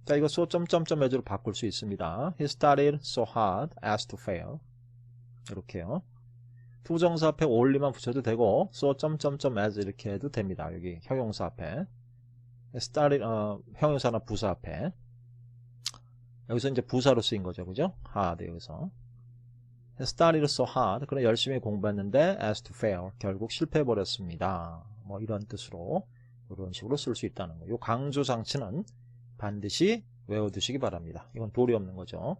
자, 이거 so as로 바꿀 수 있습니다. He studied so hard as to fail. 이렇게요. 투부정사 앞에 only만 붙여도 되고 so as 이렇게 해도 됩니다. 여기 형용사 앞에 studied 형용사나 부사 앞에 여기서 이제 부사로 쓰인 거죠, 그죠? hard 여기서. studied so hard. 그는 열심히 공부했는데 as to fail. 결국 실패해버렸습니다. 뭐 이런 뜻으로 이런 식으로 쓸 수 있다는 거예요. 이 강조 장치는 반드시 외워두시기 바랍니다. 이건 도리 없는 거죠.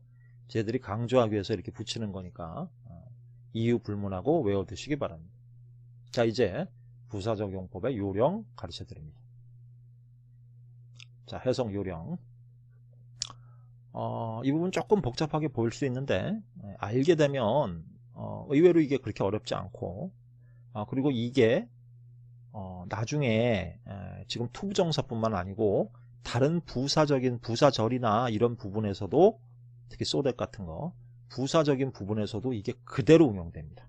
쟤들이 강조하기 위해서 이렇게 붙이는 거니까 이유 불문하고 외워두시기 바랍니다. 자, 이제 부사적 용법의 요령 가르쳐 드립니다. 자, 해석 요령. 이 부분 조금 복잡하게 보일 수 있는데 알게 되면 의외로 이게 그렇게 어렵지 않고 그리고 이게 나중에 지금 투부정사뿐만 아니고 다른 부사적인 부사절이나 이런 부분에서도 특히 소댓 같은 거 부사적인 부분에서도 이게 그대로 응용됩니다.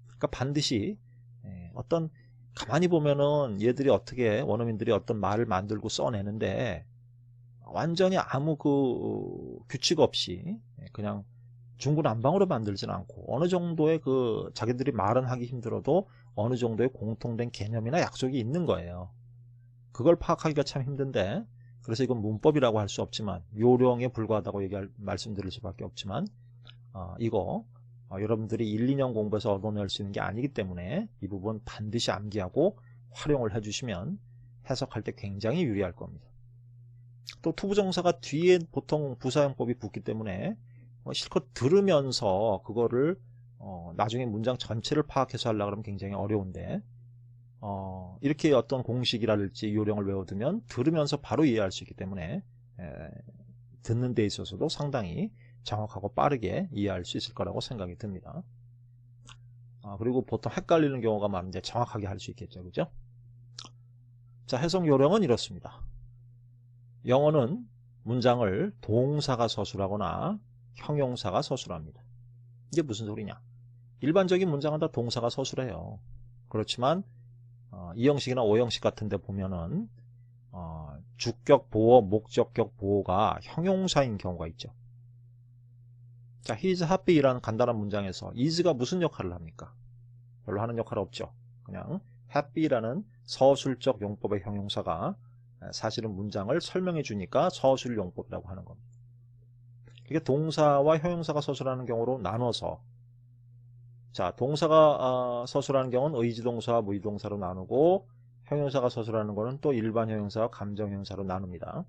그러니까 반드시 어떤 가만히 보면은 얘들이 어떻게 원어민들이 어떤 말을 만들고 써내는데 완전히 아무 그 규칙 없이 그냥 중구난방으로 만들진 않고 어느 정도의 그 자기들이 말은 하기 힘들어도 어느 정도의 공통된 개념이나 약속이 있는 거예요. 그걸 파악하기가 참 힘든데 그래서 이건 문법이라고 할 수 없지만 요령에 불과하다고 말씀드릴 수밖에 없지만 이거 여러분들이 1, 2년 공부해서 얻어낼 수 있는 게 아니기 때문에 이 부분 반드시 암기하고 활용을 해주시면 해석할 때 굉장히 유리할 겁니다. 또 투부정사가 뒤에 보통 부사용법이 붙기 때문에 실컷 들으면서 그거를 나중에 문장 전체를 파악해서 하려고 하면 굉장히 어려운데 이렇게 어떤 공식이랄지 요령을 외워두면 들으면서 바로 이해할 수 있기 때문에 듣는 데 있어서도 상당히 정확하고 빠르게 이해할 수 있을 거라고 생각이 듭니다. 그리고 보통 헷갈리는 경우가 많은데 정확하게 할 수 있겠죠. 그죠? 자, 해석 요령은 이렇습니다. 영어는 문장을 동사가 서술하거나 형용사가 서술합니다. 이게 무슨 소리냐? 일반적인 문장은 다 동사가 서술해요. 그렇지만 이형식이나 오형식 같은 데 보면은 주격 보어, 목적격 보어가 형용사인 경우가 있죠. 자, he's happy라는 간단한 문장에서 is가 무슨 역할을 합니까? 별로 하는 역할 없죠. 그냥 happy라는 서술적 용법의 형용사가 사실은 문장을 설명해 주니까 서술 용법이라고 하는 겁니다. 이게 동사와 형용사가 서술하는 경우로 나눠서, 자, 동사가 서술하는 경우는 의지동사와 무의동사로 나누고 형용사가 서술하는 거는 또 일반 형용사와 감정 형용사로 나눕니다.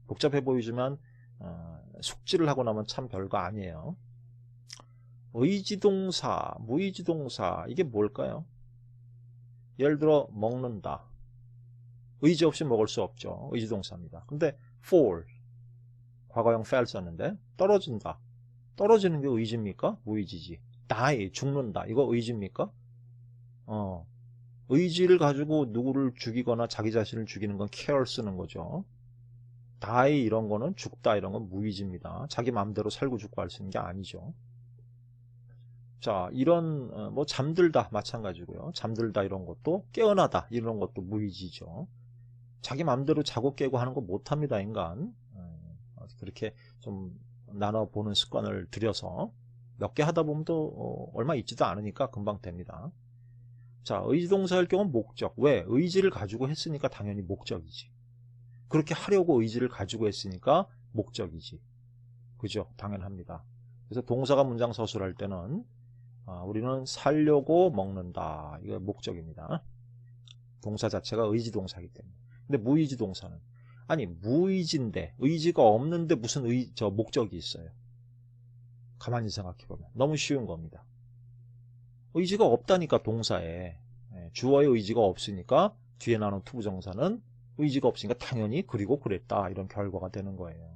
복잡해 보이지만 숙지를 하고 나면 참 별거 아니에요. 의지동사, 무의지동사, 이게 뭘까요? 예를 들어 먹는다. 의지 없이 먹을 수 없죠. 의지동사입니다. 근데 fall, 과거형 fell 썼는데 떨어진다. 떨어지는 게 의지입니까? 무의지지. die, 죽는다. 이거 의지입니까? 의지를 가지고 누구를 죽이거나 자기 자신을 죽이는 건 care 쓰는 거죠. die 이런 거는 죽다 이런 건 무의지입니다. 자기 마음대로 살고 죽고 할 수 있는 게 아니죠. 자, 이런 뭐 잠들다 마찬가지고요. 잠들다 이런 것도, 깨어나다 이런 것도 무의지죠. 자기 마음대로 자고 깨고 하는 거 못합니다, 인간. 그렇게 좀 나눠보는 습관을 들여서 몇 개 하다 보면 또 얼마 있지도 않으니까 금방 됩니다. 자, 의지동사일 경우는 목적. 왜? 의지를 가지고 했으니까 당연히 목적이지. 그렇게 하려고 의지를 가지고 했으니까 목적이지. 그죠? 당연합니다. 그래서 동사가 문장 서술할 때는 우리는 살려고 먹는다. 이거 목적입니다. 동사 자체가 의지동사이기 때문에. 근데 무의지동사는, 아니 무의지인데, 의지가 없는데 무슨 목적이 있어요? 가만히 생각해보면 너무 쉬운 겁니다. 의지가 없다니까. 동사에 주어의 의지가 없으니까 뒤에 나오는 투부정사는 의지가 없으니까 당연히 그리고 그랬다, 이런 결과가 되는 거예요.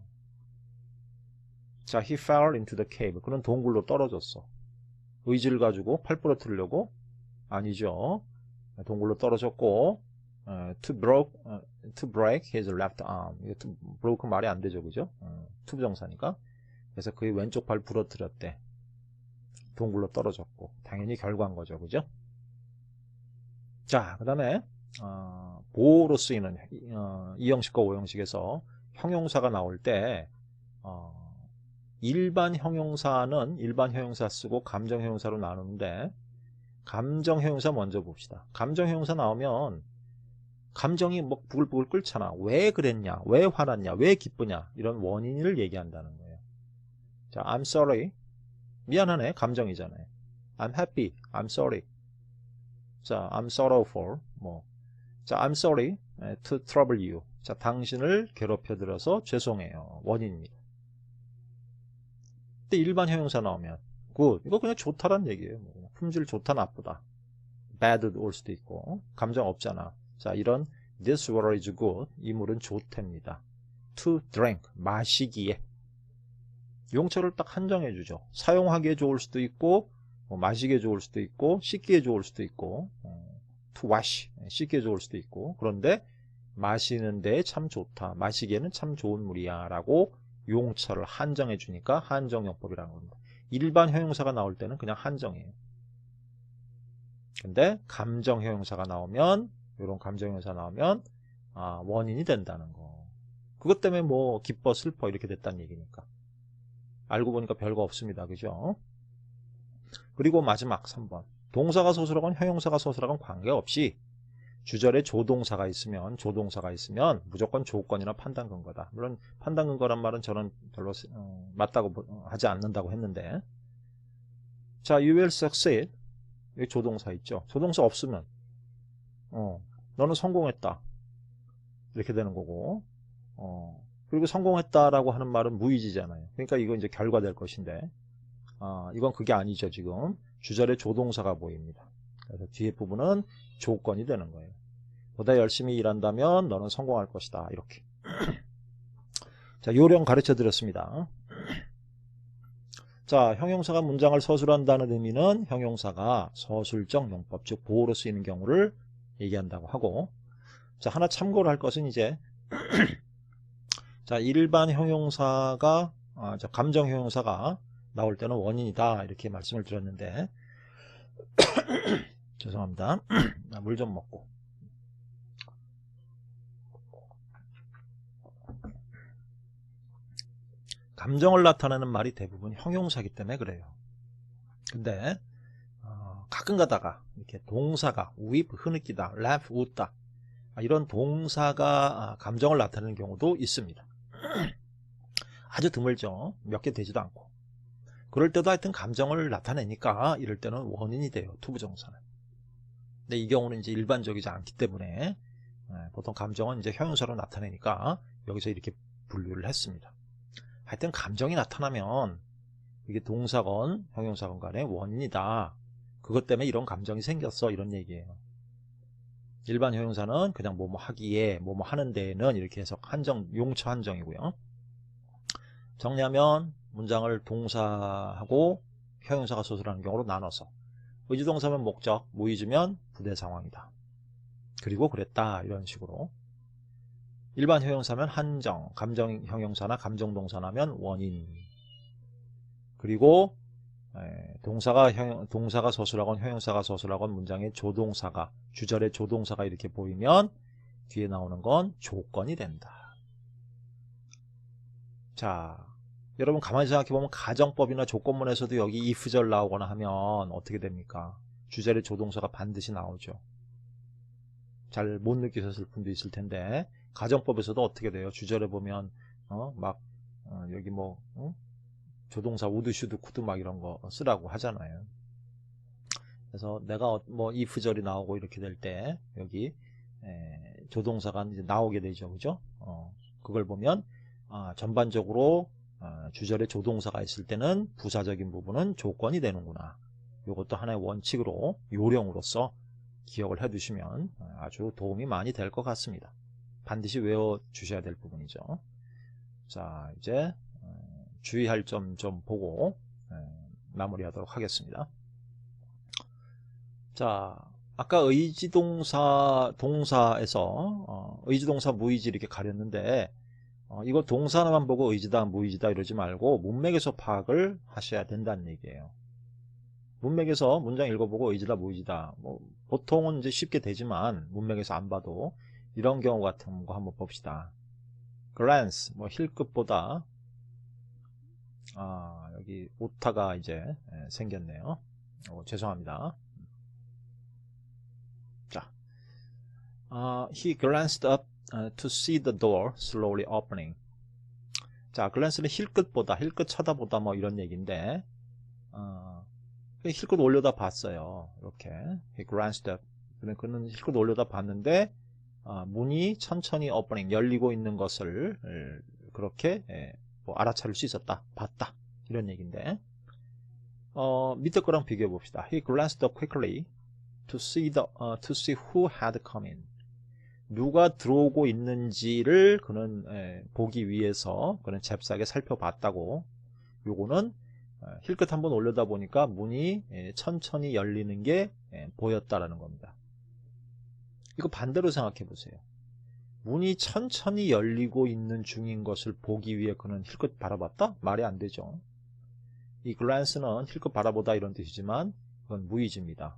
자, he fell into the cave. 그는 동굴로 떨어졌어. 의지를 가지고 팔 부러뜨리려고? 아니죠. 동굴로 떨어졌고 to break his left arm. 이거 broke 말이 안 되죠, 그죠? 투부정사니까. 그래서 그의 왼쪽 팔 부러뜨렸대. 동굴로 떨어졌고, 당연히 결과인 거죠, 그죠? 자, 그 다음에 보호로 쓰이는 이형식과 오형식에서 형용사가 나올 때 일반 형용사는 일반 형용사 쓰고 감정 형용사로 나누는데, 감정 형용사 먼저 봅시다. 감정 형용사 나오면 감정이 뭐 부글부글 끓잖아. 왜 그랬냐, 왜 화났냐, 왜 기쁘냐, 이런 원인을 얘기한다는 거예요. 자, I'm sorry. 미안하네. 감정이잖아요. I'm happy. I'm sorry. 자, I'm sorrowful. 자, I'm sorry to trouble you. 자, 당신을 괴롭혀드려서 죄송해요. 원인입니다. 근데 일반 형용사 나오면 good. 이거 그냥 좋다란 얘기예요. 품질 좋다, 나쁘다. bad 올 수도 있고. 감정 없잖아. 자, 이런 this water is good. 이 물은 좋답니다. to drink. 마시기에. 용처를 딱 한정해 주죠. 사용하기에 좋을 수도 있고, 마시기에 좋을 수도 있고, 씻기에 좋을 수도 있고, to wash, 씻기에 좋을 수도 있고. 그런데 마시는데 참 좋다, 마시기에는 참 좋은 물이야 라고 용처를 한정해 주니까 한정용법이라는 겁니다. 일반 형용사가 나올 때는 그냥 한정이에요. 근데 감정 형용사가 나오면, 이런 감정 형용사 나오면 원인이 된다는 거. 그것 때문에 뭐 기뻐 슬퍼 이렇게 됐다는 얘기니까. 알고 보니까 별거 없습니다. 그죠? 그리고 마지막 3번. 동사가 서술하건 형용사가 서술하건 관계없이 주절에 조동사가 있으면 무조건 조건이나 판단 근거다. 물론 판단 근거란 말은 저는 별로 맞다고 하지 않는다고 했는데, 자, you will succeed. 여기 조동사 있죠. 조동사 없으면 너는 성공했다 이렇게 되는 거고, 그리고 성공했다라고 하는 말은 무의지잖아요. 그러니까 이거 이제 결과될 것인데, 이건 그게 아니죠. 지금 주절에 조동사가 보입니다. 그래서 뒤에 부분은 조건이 되는 거예요. 보다 열심히 일한다면 너는 성공할 것이다. 이렇게. 자, 요령 가르쳐 드렸습니다. 자, 형용사가 문장을 서술한다는 의미는 형용사가 서술적 용법, 즉 보호로 쓰이는 경우를 얘기한다고 하고, 자, 하나 참고를 할 것은 이제 자, 일반 형용사가 감정 형용사가 나올 때는 원인이다 이렇게 말씀을 드렸는데 죄송합니다. 물 좀 먹고. 감정을 나타내는 말이 대부분 형용사이기 때문에 그래요. 근데 가끔 가다가 이렇게 동사가 weep, 흐느끼다, laugh, 웃다 이런 동사가 감정을 나타내는 경우도 있습니다. 아주 드물죠. 몇 개 되지도 않고. 그럴 때도 하여튼 감정을 나타내니까 이럴 때는 원인이 돼요. 투부정사는. 근데 이 경우는 이제 일반적이지 않기 때문에 보통 감정은 이제 형용사로 나타내니까 여기서 이렇게 분류를 했습니다. 하여튼 감정이 나타나면 이게 동사건 형용사건 간의 원인이다. 그것 때문에 이런 감정이 생겼어. 이런 얘기예요. 일반 형용사는 그냥 뭐뭐 하기에 뭐뭐 하는 데에는 이렇게 해서 용처 한정이고요. 정리하면 문장을 동사하고 형용사가 서술하는 경우로 나눠서 의지동사면 목적, 무의지면 부대 상황이다. 그리고 그랬다 이런 식으로. 일반 형용사면 한정, 감정 형용사나 감정 동사나면 원인. 그리고 동사가 서술하건 형용사가 서술하건 문장의 조동사가 주절의 조동사가 이렇게 보이면 뒤에 나오는 건 조건이 된다. 자, 여러분 가만히 생각해보면 가정법이나 조건문에서도 여기 if절 나오거나 하면 어떻게 됩니까? 주절의 조동사가 반드시 나오죠. 잘 못 느끼셨을 분도 있을 텐데 가정법에서도 어떻게 돼요? 주절에 보면 여기 조동사 우드 슈드 쿠드 막 이런 거 쓰라고 하잖아요. 그래서 내가 if절이 나오고 이렇게 될 때 여기 조동사가 이제 나오게 되죠. 그죠? 그걸 보면 전반적으로 주절에 조동사가 있을 때는 부사적인 부분은 조건이 되는구나. 이것도 하나의 원칙으로 요령으로서 기억을 해두시면 아주 도움이 많이 될 것 같습니다. 반드시 외워주셔야 될 부분이죠. 자, 이제 주의할 점 좀 보고 마무리하도록 하겠습니다. 자, 아까 동사에서 의지동사 무의지 이렇게 가렸는데 이거 동사만 보고 의지다 무의지다 이러지 말고 문맥에서 파악을 하셔야 된다는 얘기예요. 문맥에서 문장 읽어보고 의지다 무의지다 보통은 이제 쉽게 되지만 문맥에서 안 봐도 이런 경우 같은 거 한번 봅시다. glance 힐끗보다 여기 오타가 이제 생겼네요. 죄송합니다. 자, he glanced up to see the door slowly opening. 자, glance는 힐끗보다, 힐끗 쳐다보다 이런 얘기인데 힐끗 올려다 봤어요. 이렇게 he glanced up. 그는 힐끗 올려다 봤는데 문이 천천히 opening, 열리고 있는 것을 그렇게 알아차릴 수 있었다, 봤다 이런 얘기인데 밑에 거랑 비교해 봅시다. He glanced up quickly to see who had come in. 누가 들어오고 있는지를 그는 보기 위해서 그는 잽싸게 살펴봤다고. 요거는 힐끗 한번 올려다 보니까 문이 천천히 열리는 게 보였다라는 겁니다. 이거 반대로 생각해 보세요. 문이 천천히 열리고 있는 중인 것을 보기 위해 그는 힐끗 바라봤다? 말이 안 되죠. 이 glance는 힐끗 바라보다 이런 뜻이지만 그건 무의지입니다.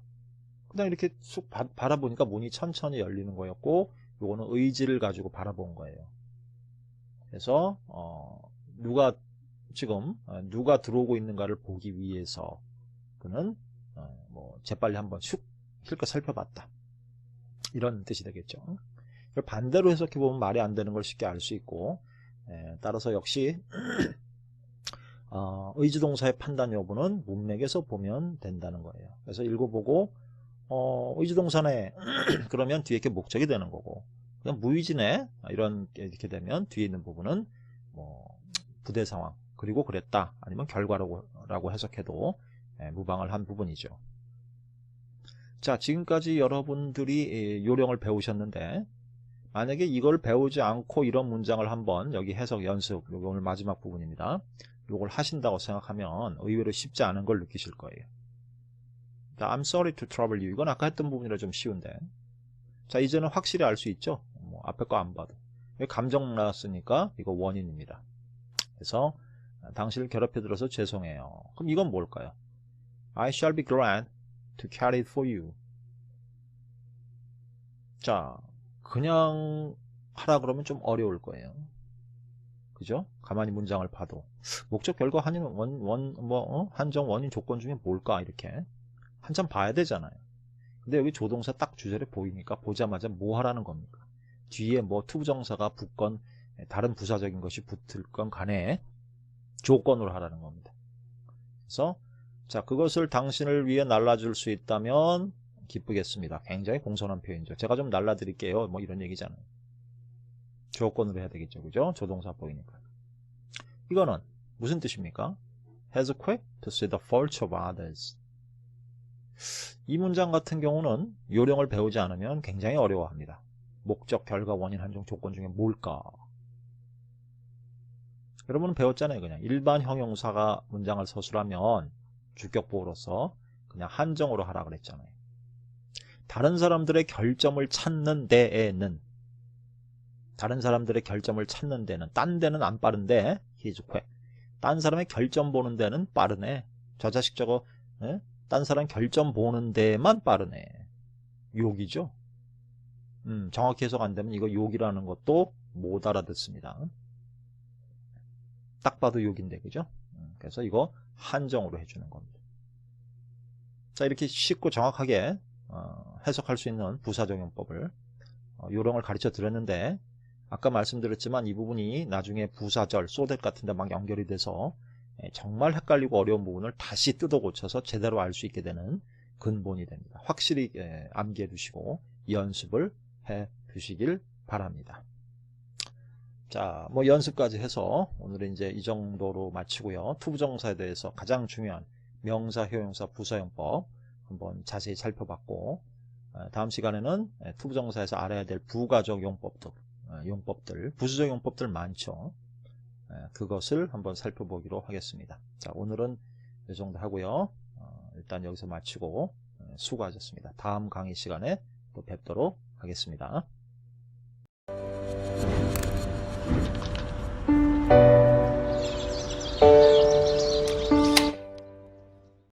그냥 이렇게 쑥 바라보니까 문이 천천히 열리는 거였고 요거는 의지를 가지고 바라본 거예요. 그래서 누가 들어오고 있는가를 보기 위해서 그는 재빨리 한번 슉 힐끗 살펴봤다. 이런 뜻이 되겠죠. 반대로 해석해 보면 말이 안 되는 걸 쉽게 알 수 있고, 따라서 역시 의지동사의 판단 여부는 문맥에서 보면 된다는 거예요. 그래서 읽어보고 의지동사네 그러면 뒤에 이렇게 목적이 되는 거고, 그냥 무의지네 이렇게 되면 뒤에 있는 부분은 뭐 부대 상황 그리고 그랬다 아니면 결과라고 해석해도 무방을 한 부분이죠. 자, 지금까지 여러분들이 요령을 배우셨는데, 만약에 이걸 배우지 않고 이런 문장을 한번 여기 해석 연습, 요거 오늘 마지막 부분입니다. 요걸 하신다고 생각하면 의외로 쉽지 않은 걸 느끼실 거예요. I'm sorry to trouble you. 이건 아까 했던 부분이라 좀 쉬운데. 자, 이제는 확실히 알 수 있죠? 뭐 앞에 거 안 봐도. 감정 나왔으니까 이거 원인입니다. 그래서 당신을 괴롭혀 들어서 죄송해요. 그럼 이건 뭘까요? I shall be glad to carry it for you. 자, 그냥 하라 그러면 좀 어려울 거예요. 그죠? 가만히 문장을 봐도 목적 결과 한정 원인 조건 중에 뭘까 이렇게 한참 봐야 되잖아요. 근데 여기 조동사 딱 주절에 보이니까 보자마자 뭐 하라는 겁니까? 뒤에 뭐 투부정사가 붙건 다른 부사적인 것이 붙을 건 간에 조건으로 하라는 겁니다. 그래서 자, 그것을 당신을 위해 날라줄 수 있다면 기쁘겠습니다. 굉장히 공손한 표현이죠. 제가 좀 날라드릴게요. 뭐 이런 얘기잖아요. 조건으로 해야 되겠죠. 그죠? 조동사 보이니까. 이거는 무슨 뜻입니까? Has quick to see the faults of others. 이 문장 같은 경우는 요령을 배우지 않으면 굉장히 어려워합니다. 목적, 결과, 원인, 한정, 조건 중에 뭘까? 여러분은 배웠잖아요. 그냥 일반 형용사가 문장을 서술하면 주격보호로서 그냥 한정으로 하라 그랬잖아요. 다른 사람들의 결점을 찾는 데에는 딴 데는 안 빠른데 he's quick. 딴 사람의 결점 보는 데는 빠르네. 저 자식 저거 딴 사람 결점 보는 데만 빠르네. 욕이죠. 정확히 해석 안 되면 이거 욕이라는 것도 못 알아듣습니다. 딱 봐도 욕인데, 그죠? 그래서 이거 한정으로 해주는 겁니다. 자, 이렇게 쉽고 정확하게 해석할 수 있는 부사적용법을 요령을 가르쳐 드렸는데, 아까 말씀드렸지만 이 부분이 나중에 부사절, 소댓 같은 데 막 연결이 돼서 정말 헷갈리고 어려운 부분을 다시 뜯어 고쳐서 제대로 알 수 있게 되는 근본이 됩니다. 확실히 암기해 두시고 연습을 해 두시길 바랍니다. 자, 뭐 연습까지 해서 오늘은 이제 이 정도로 마치고요. 투부정사에 대해서 가장 중요한 명사, 효용사, 부사용법 한번 자세히 살펴봤고, 다음 시간에는 투부정사에서 알아야 될 부가적 용법들, 부수적 용법들 많죠. 그것을 한번 살펴보기로 하겠습니다. 자, 오늘은 이 정도 하고요. 일단 여기서 마치고 수고하셨습니다. 다음 강의 시간에 또 뵙도록 하겠습니다.